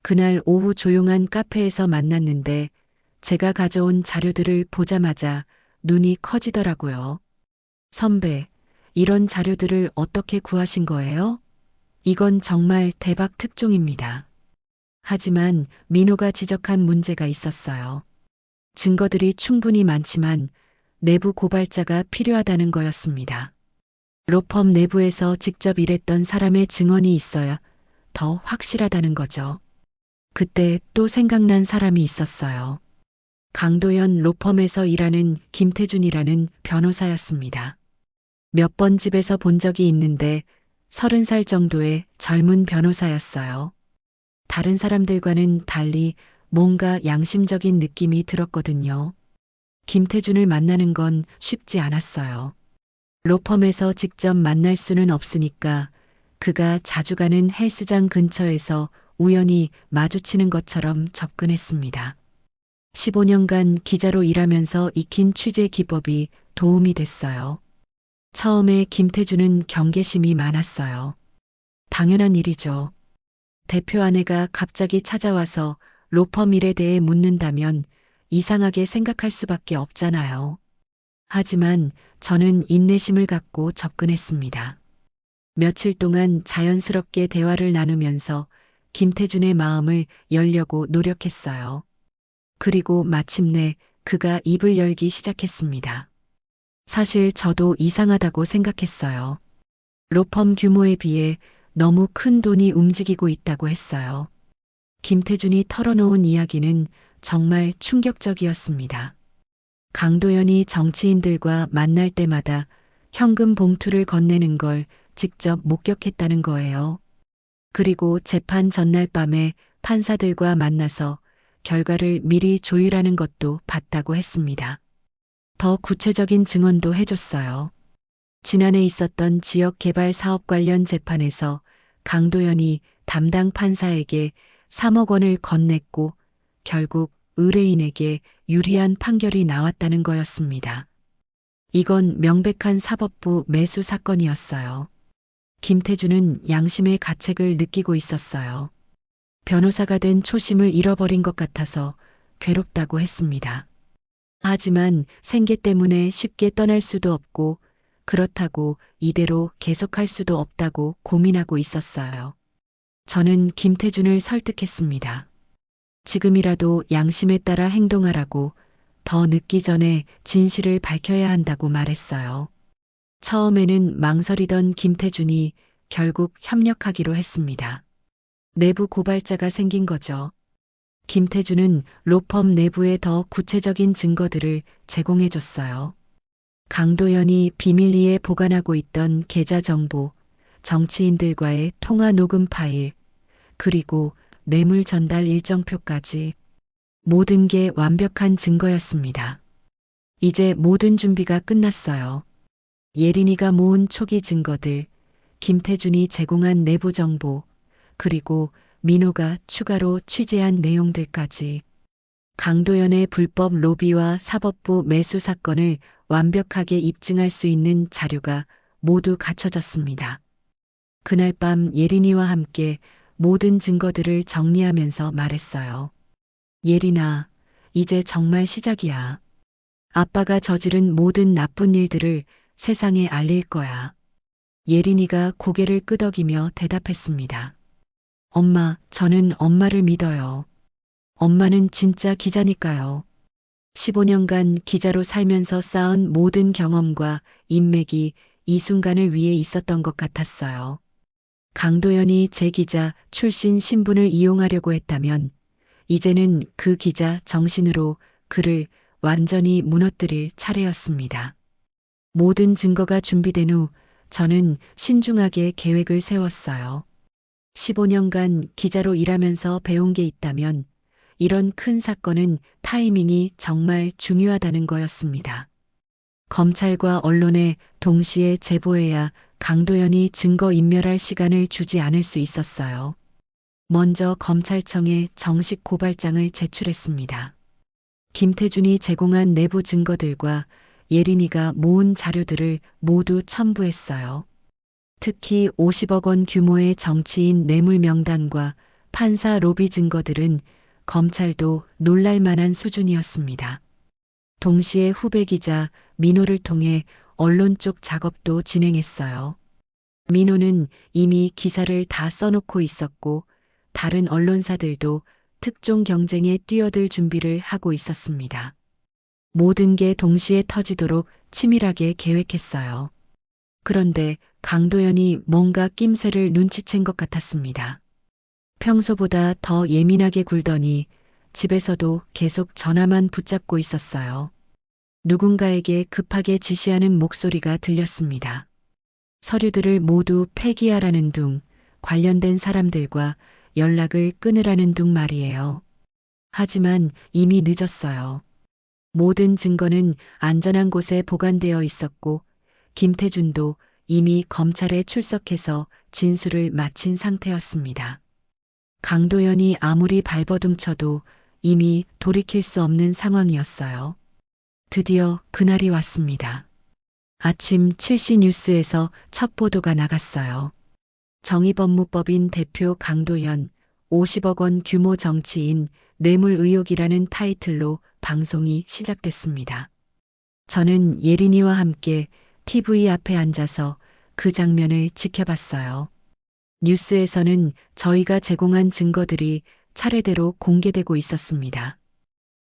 S1: 그날 오후 조용한 카페에서 만났는데 제가 가져온 자료들을 보자마자 눈이 커지더라고요. 선배, 이런 자료들을 어떻게 구하신 거예요? 이건 정말 대박 특종입니다. 하지만 민호가 지적한 문제가 있었어요. 증거들이 충분히 많지만 내부 고발자가 필요하다는 거였습니다. 로펌 내부에서 직접 일했던 사람의 증언이 있어야 더 확실하다는 거죠. 그때 또 생각난 사람이 있었어요. 강도연 로펌에서 일하는 김태준이라는 변호사였습니다. 몇 번 집에서 본 적이 있는데 30살 정도의 젊은 변호사였어요. 다른 사람들과는 달리 뭔가 양심적인 느낌이 들었거든요. 김태준을 만나는 건 쉽지 않았어요. 로펌에서 직접 만날 수는 없으니까 그가 자주 가는 헬스장 근처에서 우연히 마주치는 것처럼 접근했습니다. 15년간 기자로 일하면서 익힌 취재 기법이 도움이 됐어요. 처음에 김태준은 경계심이 많았어요. 당연한 일이죠. 대표 아내가 갑자기 찾아와서 로펌 일에 대해 묻는다면 이상하게 생각할 수밖에 없잖아요. 하지만 저는 인내심을 갖고 접근했습니다. 며칠 동안 자연스럽게 대화를 나누면서 김태준의 마음을 열려고 노력했어요. 그리고 마침내 그가 입을 열기 시작했습니다. 사실 저도 이상하다고 생각했어요. 로펌 규모에 비해 너무 큰 돈이 움직이고 있다고 했어요. 김태준이 털어놓은 이야기는 정말 충격적이었습니다. 강도연이 정치인들과 만날 때마다 현금 봉투를 건네는 걸 직접 목격했다는 거예요. 그리고 재판 전날 밤에 판사들과 만나서 결과를 미리 조율하는 것도 봤다고 했습니다. 더 구체적인 증언도 해줬어요. 지난해 있었던 지역개발 사업 관련 재판에서 강도연이 담당 판사에게 3억 원을 건넸고 결국 의뢰인에게 유리한 판결이 나왔다는 거였습니다. 이건 명백한 사법부 매수 사건이었어요. 김태준은 양심의 가책을 느끼고 있었어요. 변호사가 된 초심을 잃어버린 것 같아서 괴롭다고 했습니다. 하지만 생계 때문에 쉽게 떠날 수도 없고 그렇다고 이대로 계속할 수도 없다고 고민하고 있었어요. 저는 김태준을 설득했습니다. 지금이라도 양심에 따라 행동하라고, 더 늦기 전에 진실을 밝혀야 한다고 말했어요. 처음에는 망설이던 김태준이 결국 협력하기로 했습니다. 내부 고발자가 생긴 거죠. 김태준은 로펌 내부에 더 구체적인 증거들을 제공해 줬어요. 강도연이 비밀리에 보관하고 있던 계좌 정보, 정치인들과의 통화 녹음 파일, 그리고 뇌물 전달 일정표까지 모든 게 완벽한 증거였습니다. 이제 모든 준비가 끝났어요. 예린이가 모은 초기 증거들, 김태준이 제공한 내부 정보, 그리고 민호가 추가로 취재한 내용들까지 강도연의 불법 로비와 사법부 매수 사건을 완벽하게 입증할 수 있는 자료가 모두 갖춰졌습니다. 그날 밤 예린이와 함께 모든 증거들을 정리하면서 말했어요. 예린아, 이제 정말 시작이야. 아빠가 저지른 모든 나쁜 일들을 세상에 알릴 거야. 예린이가 고개를 끄덕이며 대답했습니다. 엄마, 저는 엄마를 믿어요. 엄마는 진짜 기자니까요. 15년간 기자로 살면서 쌓은 모든 경험과 인맥이 이 순간을 위해 있었던 것 같았어요. 강도연이 제 기자 출신 신분을 이용하려고 했다면 이제는 그 기자 정신으로 그를 완전히 무너뜨릴 차례였습니다. 모든 증거가 준비된 후 저는 신중하게 계획을 세웠어요. 15년간 기자로 일하면서 배운 게 있다면 이런 큰 사건은 타이밍이 정말 중요하다는 거였습니다. 검찰과 언론에 동시에 제보해야 강도연이 증거 인멸할 시간을 주지 않을 수 있었어요. 먼저 검찰청에 정식 고발장을 제출했습니다. 김태준이 제공한 내부 증거들과 예린이가 모은 자료들을 모두 첨부했어요. 특히 50억 원 규모의 정치인 뇌물 명단과 판사 로비 증거들은 검찰도 놀랄 만한 수준이었습니다. 동시에 후배 기자 민호를 통해 언론 쪽 작업도 진행했어요. 민호는 이미 기사를 다 써놓고 있었고 다른 언론사들도 특종 경쟁에 뛰어들 준비를 하고 있었습니다. 모든 게 동시에 터지도록 치밀하게 계획했어요. 그런데 강도연이 뭔가 낌새를 눈치챈 것 같았습니다. 평소보다 더 예민하게 굴더니 집에서도 계속 전화만 붙잡고 있었어요. 누군가에게 급하게 지시하는 목소리가 들렸습니다. 서류들을 모두 폐기하라는 둥, 관련된 사람들과 연락을 끊으라는 둥 말이에요. 하지만 이미 늦었어요. 모든 증거는 안전한 곳에 보관되어 있었고 김태준도 이미 검찰에 출석해서 진술을 마친 상태였습니다. 강도연이 아무리 발버둥쳐도 이미 돌이킬 수 없는 상황이었어요. 드디어 그날이 왔습니다. 아침 7시 뉴스에서 첫 보도가 나갔어요. 정의법무법인 대표 강도연, 50억 원 규모 정치인 뇌물 의혹이라는 타이틀로 방송이 시작됐습니다. 저는 예린이와 함께 TV 앞에 앉아서 그 장면을 지켜봤어요. 뉴스에서는 저희가 제공한 증거들이 차례대로 공개되고 있었습니다.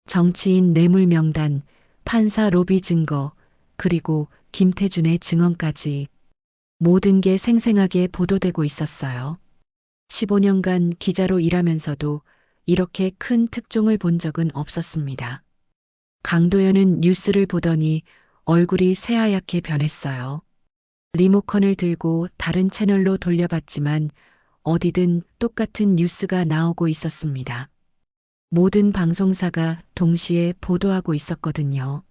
S1: 정치인 뇌물 명단, 판사 로비 증거, 그리고 김태준의 증언까지 모든 게 생생하게 보도되고 있었어요. 15년간 기자로 일하면서도 이렇게 큰 특종을 본 적은 없었습니다. 강도연은 뉴스를 보더니 얼굴이 새하얗게 변했어요. 리모컨을 들고 다른 채널로 돌려봤지만 어디든 똑같은 뉴스가 나오고 있었습니다. 모든 방송사가 동시에 보도하고 있었거든요.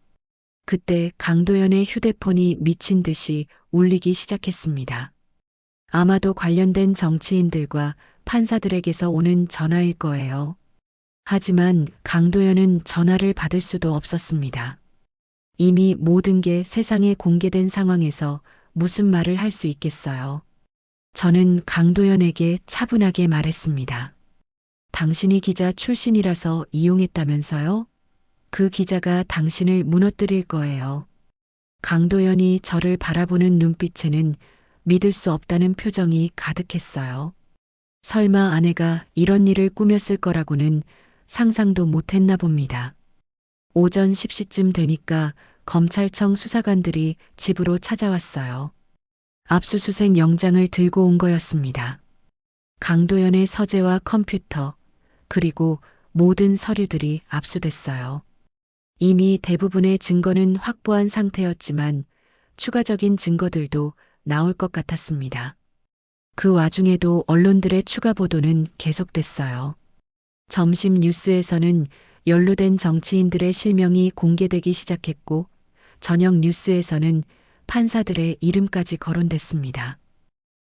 S1: 그때 강도연의 휴대폰이 미친 듯이 울리기 시작했습니다. 아마도 관련된 정치인들과 판사들에게서 오는 전화일 거예요. 하지만 강도연은 전화를 받을 수도 없었습니다. 이미 모든 게 세상에 공개된 상황에서 무슨 말을 할 수 있겠어요. 저는 강도연에게 차분하게 말했습니다. 당신이 기자 출신이라서 이용했다면서요? 그 기자가 당신을 무너뜨릴 거예요. 강도연이 저를 바라보는 눈빛에는 믿을 수 없다는 표정이 가득했어요. 설마 아내가 이런 일을 꾸몄을 거라고는 상상도 못했나 봅니다. 오전 10시쯤 되니까 검찰청 수사관들이 집으로 찾아왔어요. 압수수색 영장을 들고 온 거였습니다. 강도연의 서재와 컴퓨터, 그리고 모든 서류들이 압수됐어요. 이미 대부분의 증거는 확보한 상태였지만 추가적인 증거들도 나올 것 같았습니다. 그 와중에도 언론들의 추가 보도는 계속됐어요. 점심 뉴스에서는 연루된 정치인들의 실명이 공개되기 시작했고 저녁 뉴스에서는 판사들의 이름까지 거론됐습니다.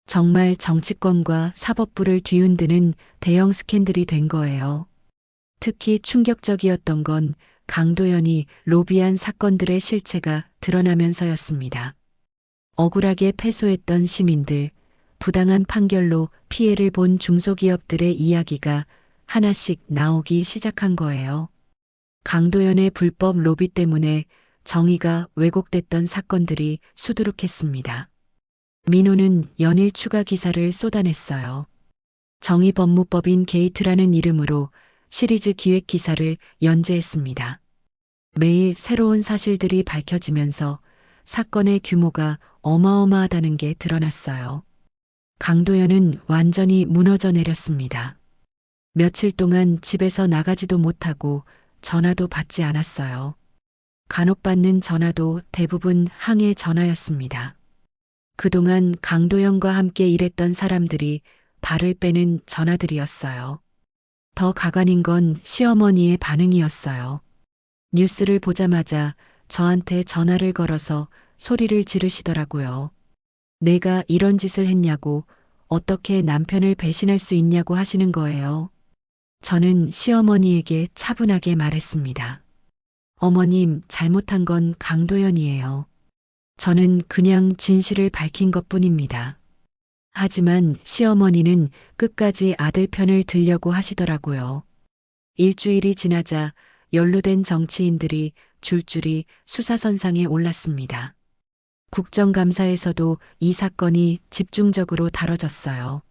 S1: 정말 정치권과 사법부를 뒤흔드는 대형 스캔들이 된 거예요. 특히 충격적이었던 건 강도연이 로비한 사건들의 실체가 드러나면서였습니다. 억울하게 패소했던 시민들, 부당한 판결로 피해를 본 중소기업들의 이야기가 하나씩 나오기 시작한 거예요. 강도연의 불법 로비 때문에 정의가 왜곡됐던 사건들이 수두룩했습니다. 민호는 연일 추가 기사를 쏟아냈어요. 정의법무법인 게이트라는 이름으로 시리즈 기획 기사를 연재했습니다. 매일 새로운 사실들이 밝혀지면서 사건의 규모가 어마어마하다는 게 드러났어요. 강도연은 완전히 무너져 내렸습니다. 며칠 동안 집에서 나가지도 못하고 전화도 받지 않았어요. 간혹 받는 전화도 대부분 항해 전화였습니다. 그동안 강도연과 함께 일했던 사람들이 발을 빼는 전화들이었어요. 더 가관인 건 시어머니의 반응이었어요. 뉴스를 보자마자 저한테 전화를 걸어서 소리를 지르시더라고요. 내가 이런 짓을 했냐고, 어떻게 남편을 배신할 수 있냐고 하시는 거예요. 저는 시어머니에게 차분하게 말했습니다. 어머님, 잘못한 건 강도연이에요. 저는 그냥 진실을 밝힌 것뿐입니다. 하지만 시어머니는 끝까지 아들 편을 들려고 하시더라고요. 일주일이 지나자 연루된 정치인들이 줄줄이 수사선상에 올랐습니다. 국정감사에서도 이 사건이 집중적으로 다뤄졌어요.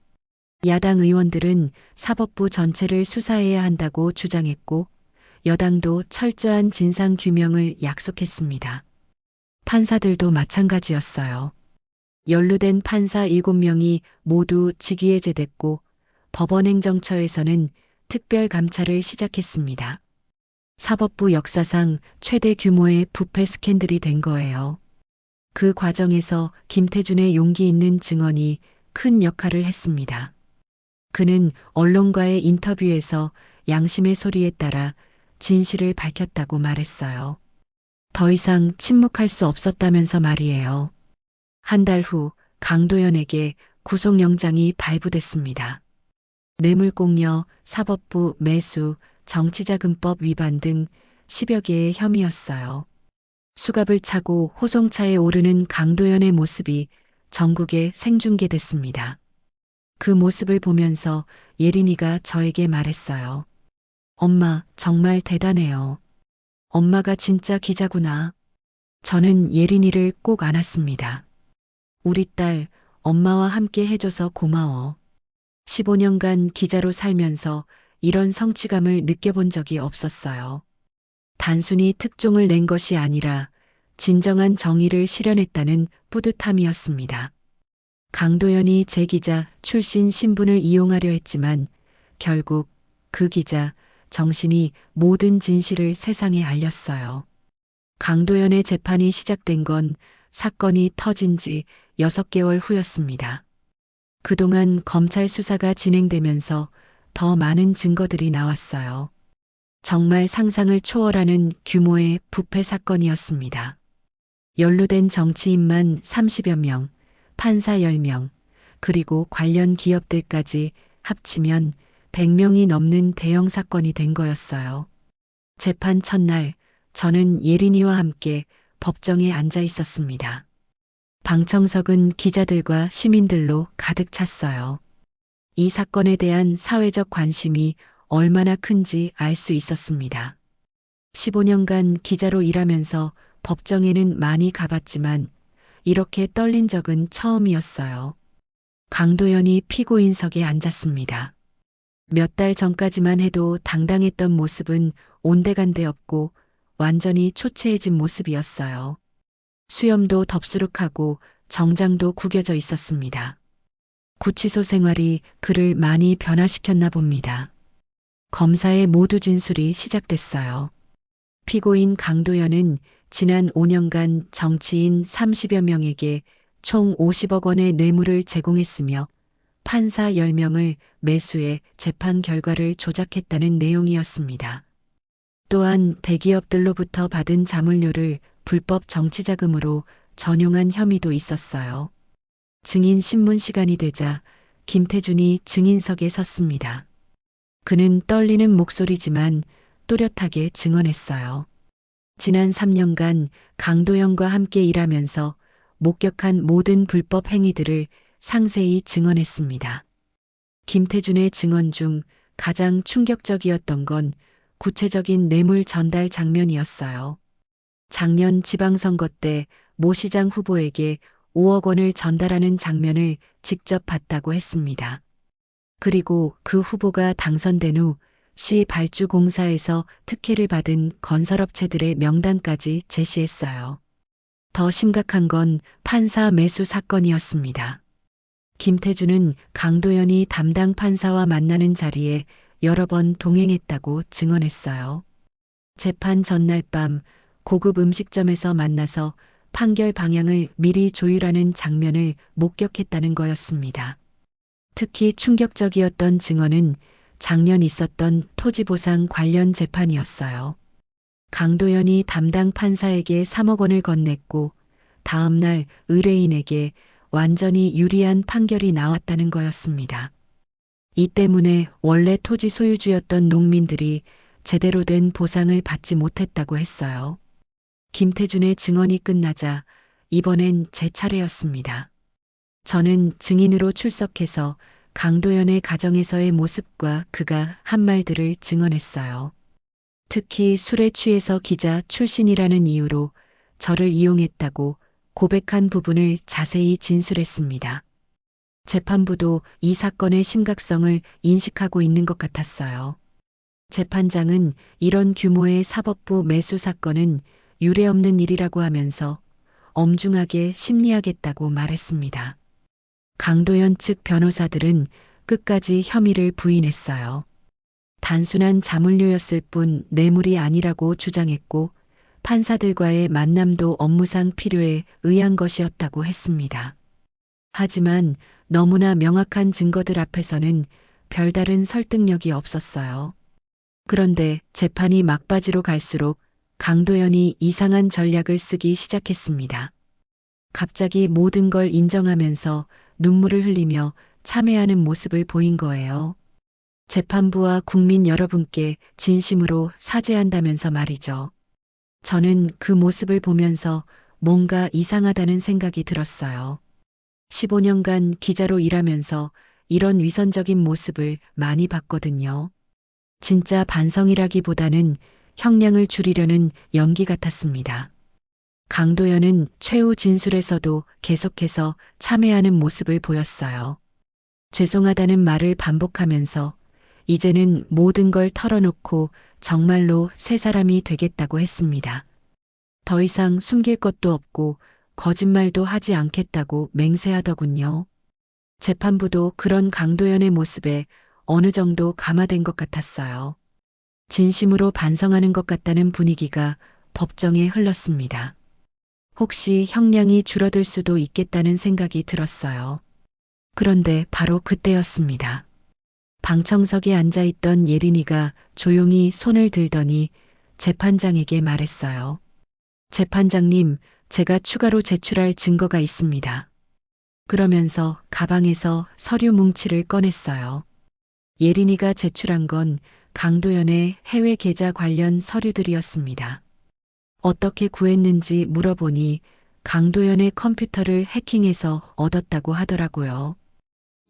S1: 야당 의원들은 사법부 전체를 수사해야 한다고 주장했고, 여당도 철저한 진상규명을 약속했습니다. 판사들도 마찬가지였어요. 연루된 판사 7명이 모두 직위해제됐고, 법원행정처에서는 특별감찰을 시작했습니다. 사법부 역사상 최대 규모의 부패 스캔들이 된 거예요. 그 과정에서 김태준의 용기 있는 증언이 큰 역할을 했습니다. 그는 언론과의 인터뷰에서 양심의 소리에 따라 진실을 밝혔다고 말했어요. 더 이상 침묵할 수 없었다면서 말이에요. 한 달 후 강도연에게 구속영장이 발부됐습니다. 뇌물공여, 사법부 매수, 정치자금법 위반 등 10여 개의 혐의였어요. 수갑을 차고 호송차에 오르는 강도연의 모습이 전국에 생중계됐습니다. 그 모습을 보면서 예린이가 저에게 말했어요. 엄마, 정말 대단해요. 엄마가 진짜 기자구나. 저는 예린이를 꼭 안았습니다. 우리 딸, 엄마와 함께 해줘서 고마워. 15년간 기자로 살면서 이런 성취감을 느껴본 적이 없었어요. 단순히 특종을 낸 것이 아니라 진정한 정의를 실현했다는 뿌듯함이었습니다. 강도연이 제 기자 출신 신분을 이용하려 했지만 결국 그 기자 정신이 모든 진실을 세상에 알렸어요. 강도연의 재판이 시작된 건 사건이 터진 지 6개월 후였습니다. 그동안 검찰 수사가 진행되면서 더 많은 증거들이 나왔어요. 정말 상상을 초월하는 규모의 부패 사건이었습니다. 연루된 정치인만 30여 명, 판사 10명, 그리고 관련 기업들까지 합치면 100명이 넘는 대형 사건이 된 거였어요. 재판 첫날, 저는 예린이와 함께 법정에 앉아 있었습니다. 방청석은 기자들과 시민들로 가득 찼어요. 이 사건에 대한 사회적 관심이 얼마나 큰지 알 수 있었습니다. 15년간 기자로 일하면서 법정에는 많이 가봤지만 이렇게 떨린 적은 처음이었어요. 강도연이 피고인석에 앉았습니다. 몇 달 전까지만 해도 당당했던 모습은 온데간데 없고 완전히 초췌해진 모습이었어요. 수염도 덥수룩하고 정장도 구겨져 있었습니다. 구치소 생활이 그를 많이 변화시켰나 봅니다. 검사의 모두 진술이 시작됐어요. 피고인 강도연은 지난 5년간 정치인 30여 명에게 총 50억 원의 뇌물을 제공했으며 판사 10명을 매수해 재판 결과를 조작했다는 내용이었습니다. 또한 대기업들로부터 받은 자물료를 불법 정치자금으로 전용한 혐의도 있었어요. 증인 신문 시간이 되자 김태준이 증인석에 섰습니다. 그는 떨리는 목소리지만 또렷하게 증언했어요. 지난 3년간 강도연과 함께 일하면서 목격한 모든 불법 행위들을 상세히 증언했습니다. 김태준의 증언 중 가장 충격적이었던 건 구체적인 뇌물 전달 장면이었어요. 작년 지방선거 때 모 시장 후보에게 5억 원을 전달하는 장면을 직접 봤다고 했습니다. 그리고 그 후보가 당선된 후 시 발주공사에서 특혜를 받은 건설업체들의 명단까지 제시했어요. 더 심각한 건 판사 매수 사건이었습니다. 김태준은 강도연이 담당 판사와 만나는 자리에 여러 번 동행했다고 증언했어요. 재판 전날 밤 고급 음식점에서 만나서 판결 방향을 미리 조율하는 장면을 목격했다는 거였습니다. 특히 충격적이었던 증언은 작년 있었던 토지보상 관련 재판이었어요. 강도연이 담당 판사에게 3억 원을 건넸고 다음 날 의뢰인에게 완전히 유리한 판결이 나왔다는 거였습니다. 이 때문에 원래 토지 소유주였던 농민들이 제대로 된 보상을 받지 못했다고 했어요. 김태준의 증언이 끝나자 이번엔 제 차례였습니다. 저는 증인으로 출석해서 강도연의 가정에서의 모습과 그가 한 말들을 증언했어요. 특히 술에 취해서 기자 출신이라는 이유로 저를 이용했다고 고백한 부분을 자세히 진술했습니다. 재판부도 이 사건의 심각성을 인식하고 있는 것 같았어요. 재판장은 이런 규모의 사법부 매수 사건은 유례없는 일이라고 하면서 엄중하게 심리하겠다고 말했습니다. 강도연 측 변호사들은 끝까지 혐의를 부인했어요. 단순한 자물쇠였을 뿐 뇌물이 아니라고 주장했고 판사들과의 만남도 업무상 필요에 의한 것이었다고 했습니다. 하지만 너무나 명확한 증거들 앞에서는 별다른 설득력이 없었어요. 그런데 재판이 막바지로 갈수록 강도연이 이상한 전략을 쓰기 시작했습니다. 갑자기 모든 걸 인정하면서 눈물을 흘리며 참회하는 모습을 보인 거예요. 재판부와 국민 여러분께 진심으로 사죄한다면서 말이죠. 저는 그 모습을 보면서 뭔가 이상하다는 생각이 들었어요. 15년간 기자로 일하면서 이런 위선적인 모습을 많이 봤거든요. 진짜 반성이라기보다는 형량을 줄이려는 연기 같았습니다. 강도연은 최후 진술에서도 계속해서 참회하는 모습을 보였어요. 죄송하다는 말을 반복하면서 이제는 모든 걸 털어놓고 정말로 새 사람이 되겠다고 했습니다. 더 이상 숨길 것도 없고 거짓말도 하지 않겠다고 맹세하더군요. 재판부도 그런 강도연의 모습에 어느 정도 감화된 것 같았어요. 진심으로 반성하는 것 같다는 분위기가 법정에 흘렀습니다. 혹시 형량이 줄어들 수도 있겠다는 생각이 들었어요. 그런데 바로 그때였습니다. 방청석에 앉아있던 예린이가 조용히 손을 들더니 재판장에게 말했어요. 재판장님, 제가 추가로 제출할 증거가 있습니다. 그러면서 가방에서 서류 뭉치를 꺼냈어요. 예린이가 제출한 건 강도연의 해외 계좌 관련 서류들이었습니다. 어떻게 구했는지 물어보니 강도연의 컴퓨터를 해킹해서 얻었다고 하더라고요.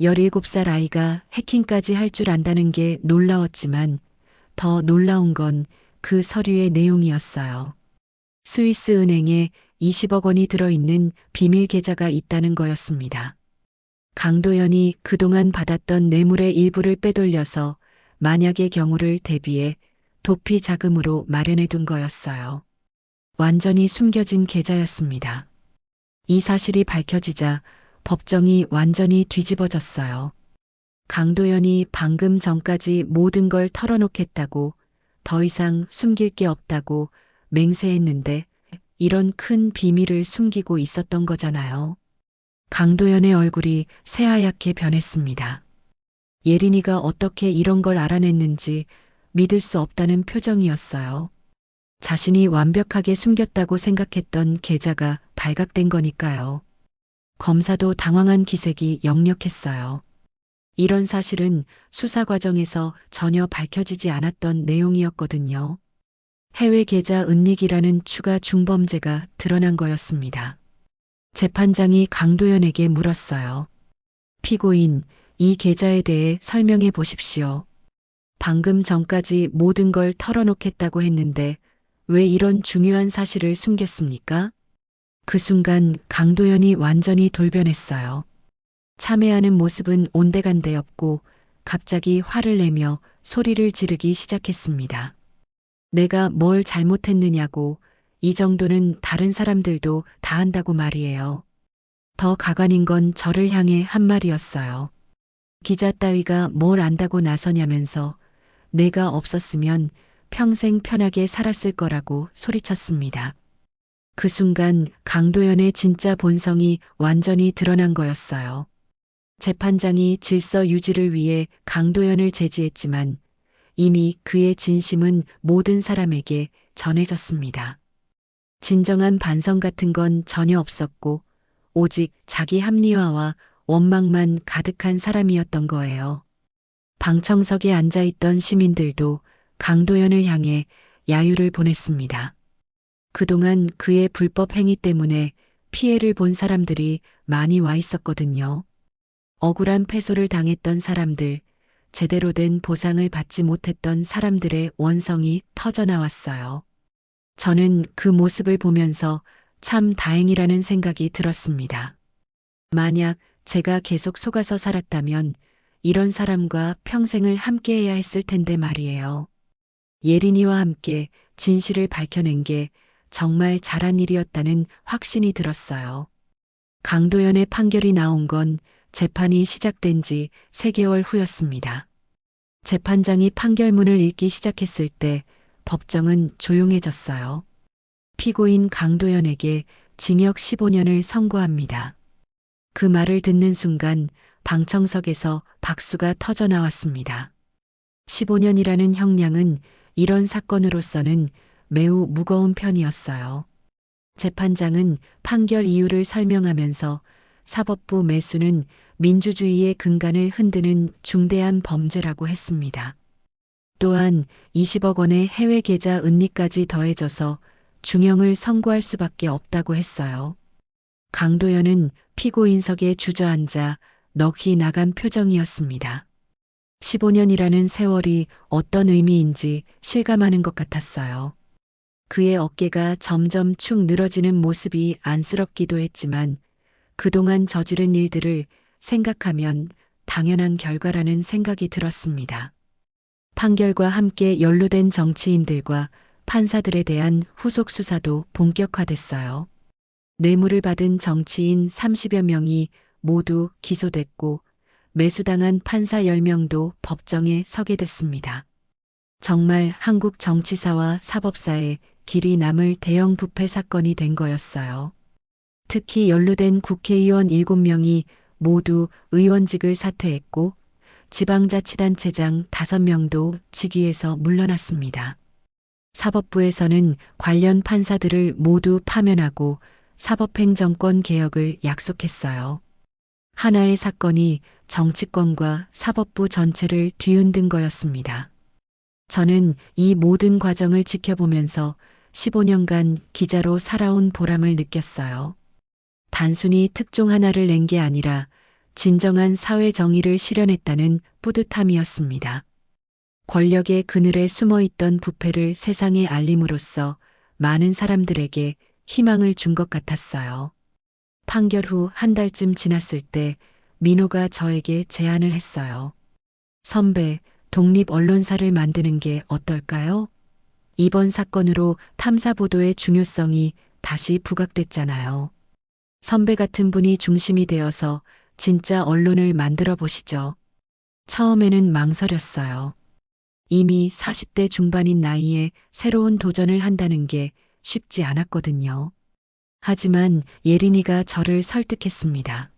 S1: 17살 아이가 해킹까지 할 줄 안다는 게 놀라웠지만 더 놀라운 건 그 서류의 내용이었어요. 스위스 은행에 20억 원이 들어있는 비밀 계좌가 있다는 거였습니다. 강도연이 그동안 받았던 뇌물의 일부를 빼돌려서 만약의 경우를 대비해 도피 자금으로 마련해 둔 거였어요. 완전히 숨겨진 계좌였습니다. 이 사실이 밝혀지자 법정이 완전히 뒤집어졌어요. 강도연이 방금 전까지 모든 걸 털어놓겠다고 더 이상 숨길 게 없다고 맹세했는데 이런 큰 비밀을 숨기고 있었던 거잖아요. 강도연의 얼굴이 새하얗게 변했습니다. 예린이가 어떻게 이런 걸 알아냈는지 믿을 수 없다는 표정이었어요. 자신이 완벽하게 숨겼다고 생각했던 계좌가 발각된 거니까요. 검사도 당황한 기색이 역력했어요. 이런 사실은 수사 과정에서 전혀 밝혀지지 않았던 내용이었거든요. 해외 계좌 은닉이라는 추가 중범죄가 드러난 거였습니다. 재판장이 강도연에게 물었어요. 피고인, 이 계좌에 대해 설명해 보십시오. 방금 전까지 모든 걸 털어놓겠다고 했는데 왜 이런 중요한 사실을 숨겼습니까? 그 순간 강도연이 완전히 돌변했어요. 참회하는 모습은 온데간데없고 갑자기 화를 내며 소리를 지르기 시작했습니다. 내가 뭘 잘못했느냐고, 이 정도는 다른 사람들도 다 한다고 말이에요. 더 가관인 건 저를 향해 한 말이었어요. 기자 따위가 뭘 안다고 나서냐면서 내가 없었으면 평생 편하게 살았을 거라고 소리쳤습니다. 그 순간 강도연의 진짜 본성이 완전히 드러난 거였어요. 재판장이 질서 유지를 위해 강도연을 제지했지만 이미 그의 진심은 모든 사람에게 전해졌습니다. 진정한 반성 같은 건 전혀 없었고 오직 자기 합리화와 원망만 가득한 사람이었던 거예요. 방청석에 앉아있던 시민들도 강도연을 향해 야유를 보냈습니다. 그동안 그의 불법 행위 때문에 피해를 본 사람들이 많이 와 있었거든요. 억울한 패소를 당했던 사람들, 제대로 된 보상을 받지 못했던 사람들의 원성이 터져나왔어요. 저는 그 모습을 보면서 참 다행이라는 생각이 들었습니다. 만약 제가 계속 속아서 살았다면 이런 사람과 평생을 함께해야 했을 텐데 말이에요. 예린이와 함께 진실을 밝혀낸 게 정말 잘한 일이었다는 확신이 들었어요. 강도연의 판결이 나온 건 재판이 시작된 지 3개월 후였습니다. 재판장이 판결문을 읽기 시작했을 때 법정은 조용해졌어요. 피고인 강도연에게 징역 15년을 선고합니다. 그 말을 듣는 순간 방청석에서 박수가 터져 나왔습니다. 15년이라는 형량은 이런 사건으로서는 매우 무거운 편이었어요. 재판장은 판결 이유를 설명하면서 사법부 매수는 민주주의의 근간을 흔드는 중대한 범죄라고 했습니다. 또한 20억 원의 해외 계좌 은닉까지 더해져서 중형을 선고할 수밖에 없다고 했어요. 강도연은 피고인석에 주저앉아 넋이 나간 표정이었습니다. 15년이라는 세월이 어떤 의미인지 실감하는 것 같았어요. 그의 어깨가 점점 축 늘어지는 모습이 안쓰럽기도 했지만 그동안 저지른 일들을 생각하면 당연한 결과라는 생각이 들었습니다. 판결과 함께 연루된 정치인들과 판사들에 대한 후속 수사도 본격화됐어요. 뇌물을 받은 정치인 30여 명이 모두 기소됐고 매수당한 판사 10명도 법정에 서게 됐습니다. 정말 한국 정치사와 사법사에 길이 남을 대형 부패 사건이 된 거였어요. 특히 연루된 국회의원 7명이 모두 의원직을 사퇴했고 지방자치단체장 5명도 직위에서 물러났습니다. 사법부에서는 관련 판사들을 모두 파면하고 사법행정권 개혁을 약속했어요. 하나의 사건이 정치권과 사법부 전체를 뒤흔든 거였습니다. 저는 이 모든 과정을 지켜보면서 15년간 기자로 살아온 보람을 느꼈어요. 단순히 특종 하나를 낸 게 아니라 진정한 사회 정의를 실현했다는 뿌듯함이었습니다. 권력의 그늘에 숨어있던 부패를 세상에 알림으로써 많은 사람들에게 희망을 준 것 같았어요. 판결 후 한 달쯤 지났을 때 민호가 저에게 제안을 했어요. 선배, 독립 언론사를 만드는 게 어떨까요? 이번 사건으로 탐사보도의 중요성이 다시 부각됐잖아요. 선배 같은 분이 중심이 되어서 진짜 언론을 만들어 보시죠. 처음에는 망설였어요. 이미 40대 중반인 나이에 새로운 도전을 한다는 게 쉽지 않았거든요. 하지만 예린이가 저를 설득했습니다.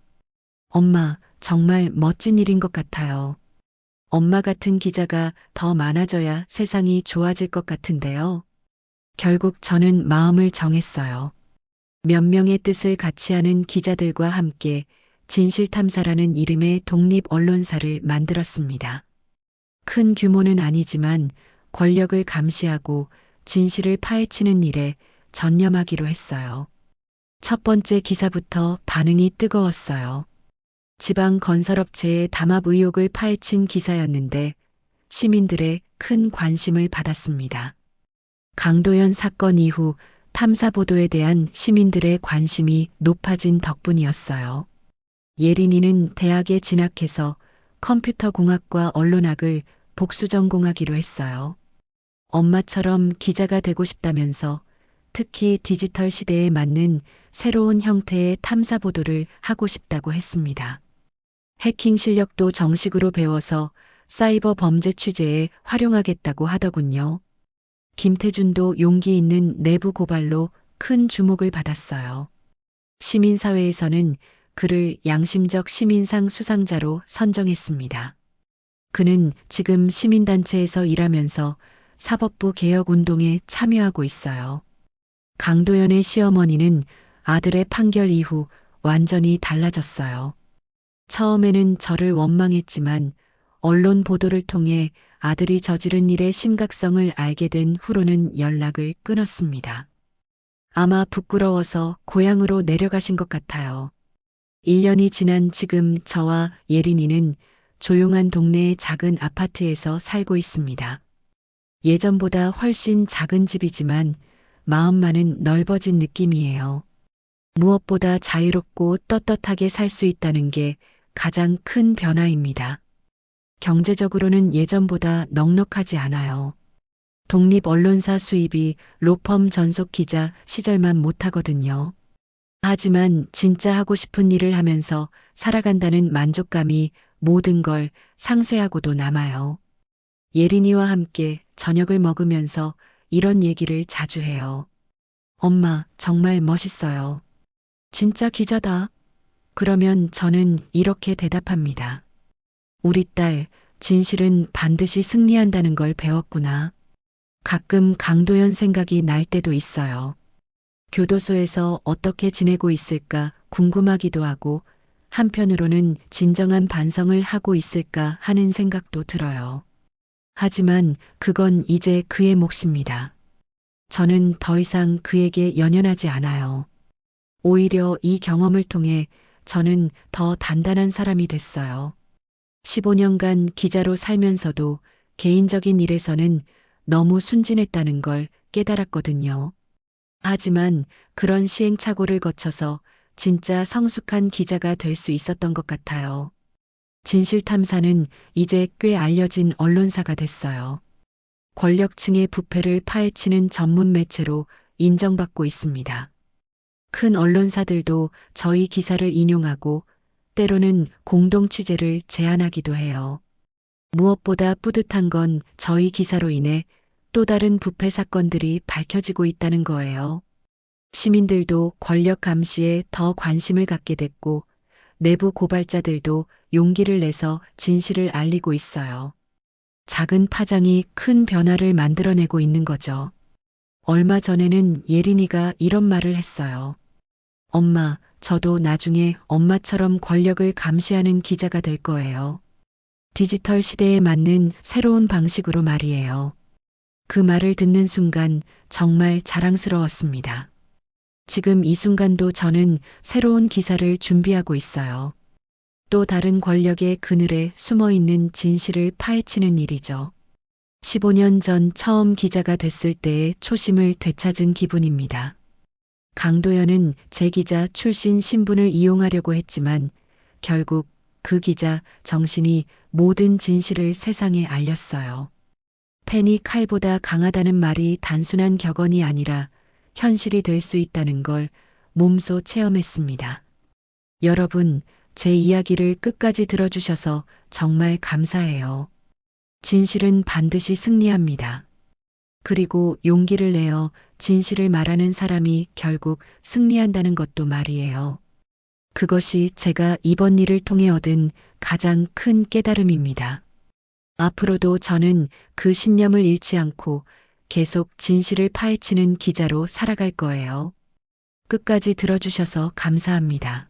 S1: 엄마, 정말 멋진 일인 것 같아요. 엄마 같은 기자가 더 많아져야 세상이 좋아질 것 같은데요. 결국 저는 마음을 정했어요. 몇 명의 뜻을 같이 하는 기자들과 함께 진실탐사라는 이름의 독립 언론사를 만들었습니다. 큰 규모는 아니지만 권력을 감시하고 진실을 파헤치는 일에 전념하기로 했어요. 첫 번째 기사부터 반응이 뜨거웠어요. 지방 건설업체의 담합 의혹을 파헤친 기사였는데 시민들의 큰 관심을 받았습니다. 강도연 사건 이후 탐사 보도에 대한 시민들의 관심이 높아진 덕분이었어요. 예린이는 대학에 진학해서 컴퓨터공학과 언론학을 복수 전공하기로 했어요. 엄마처럼 기자가 되고 싶다면서 특히 디지털 시대에 맞는 새로운 형태의 탐사 보도를 하고 싶다고 했습니다. 해킹 실력도 정식으로 배워서 사이버 범죄 취재에 활용하겠다고 하더군요. 김태준도 용기 있는 내부 고발로 큰 주목을 받았어요. 시민사회에서는 그를 양심적 시민상 수상자로 선정했습니다. 그는 지금 시민단체에서 일하면서 사법부 개혁 운동에 참여하고 있어요. 강도연의 시어머니는 아들의 판결 이후 완전히 달라졌어요. 처음에는 저를 원망했지만 언론 보도를 통해 아들이 저지른 일의 심각성을 알게 된 후로는 연락을 끊었습니다. 아마 부끄러워서 고향으로 내려가신 것 같아요. 1년이 지난 지금 저와 예린이는 조용한 동네의 작은 아파트에서 살고 있습니다. 예전보다 훨씬 작은 집이지만 마음만은 넓어진 느낌이에요. 무엇보다 자유롭고 떳떳하게 살 수 있다는 게 가장 큰 변화입니다. 경제적으로는 예전보다 넉넉하지 않아요. 독립 언론사 수입이 로펌 전속 기자 시절만 못하거든요. 하지만 진짜 하고 싶은 일을 하면서 살아간다는 만족감이 모든 걸 상쇄하고도 남아요. 예린이와 함께 저녁을 먹으면서 이런 얘기를 자주 해요. 엄마, 정말 멋있어요. 진짜 기자다. 그러면 저는 이렇게 대답합니다. 우리 딸, 진실은 반드시 승리한다는 걸 배웠구나. 가끔 강도연 생각이 날 때도 있어요. 교도소에서 어떻게 지내고 있을까 궁금하기도 하고 한편으로는 진정한 반성을 하고 있을까 하는 생각도 들어요. 하지만 그건 이제 그의 몫입니다. 저는 더 이상 그에게 연연하지 않아요. 오히려 이 경험을 통해 저는 더 단단한 사람이 됐어요. 15년간 기자로 살면서도 개인적인 일에서는 너무 순진했다는 걸 깨달았거든요. 하지만 그런 시행착오를 거쳐서 진짜 성숙한 기자가 될 수 있었던 것 같아요. 진실탐사는 이제 꽤 알려진 언론사가 됐어요. 권력층의 부패를 파헤치는 전문 매체로 인정받고 있습니다. 큰 언론사들도 저희 기사를 인용하고 때로는 공동 취재를 제안하기도 해요. 무엇보다 뿌듯한 건 저희 기사로 인해 또 다른 부패 사건들이 밝혀지고 있다는 거예요. 시민들도 권력 감시에 더 관심을 갖게 됐고 내부 고발자들도 용기를 내서 진실을 알리고 있어요. 작은 파장이 큰 변화를 만들어내고 있는 거죠. 얼마 전에는 예린이가 이런 말을 했어요. 엄마, 저도 나중에 엄마처럼 권력을 감시하는 기자가 될 거예요. 디지털 시대에 맞는 새로운 방식으로 말이에요. 그 말을 듣는 순간 정말 자랑스러웠습니다. 지금 이 순간도 저는 새로운 기사를 준비하고 있어요. 또 다른 권력의 그늘에 숨어 있는 진실을 파헤치는 일이죠. 15년 전 처음 기자가 됐을 때의 초심을 되찾은 기분입니다. 강도연은 제 기자 출신 신분을 이용하려고 했지만 결국 그 기자 정신이 모든 진실을 세상에 알렸어요. 펜이 칼보다 강하다는 말이 단순한 격언이 아니라 현실이 될 수 있다는 걸 몸소 체험했습니다. 여러분, 제 이야기를 끝까지 들어주셔서 정말 감사해요. 진실은 반드시 승리합니다. 그리고 용기를 내어 진실을 말하는 사람이 결국 승리한다는 것도 말이에요. 그것이 제가 이번 일을 통해 얻은 가장 큰 깨달음입니다. 앞으로도 저는 그 신념을 잃지 않고 계속 진실을 파헤치는 기자로 살아갈 거예요. 끝까지 들어주셔서 감사합니다.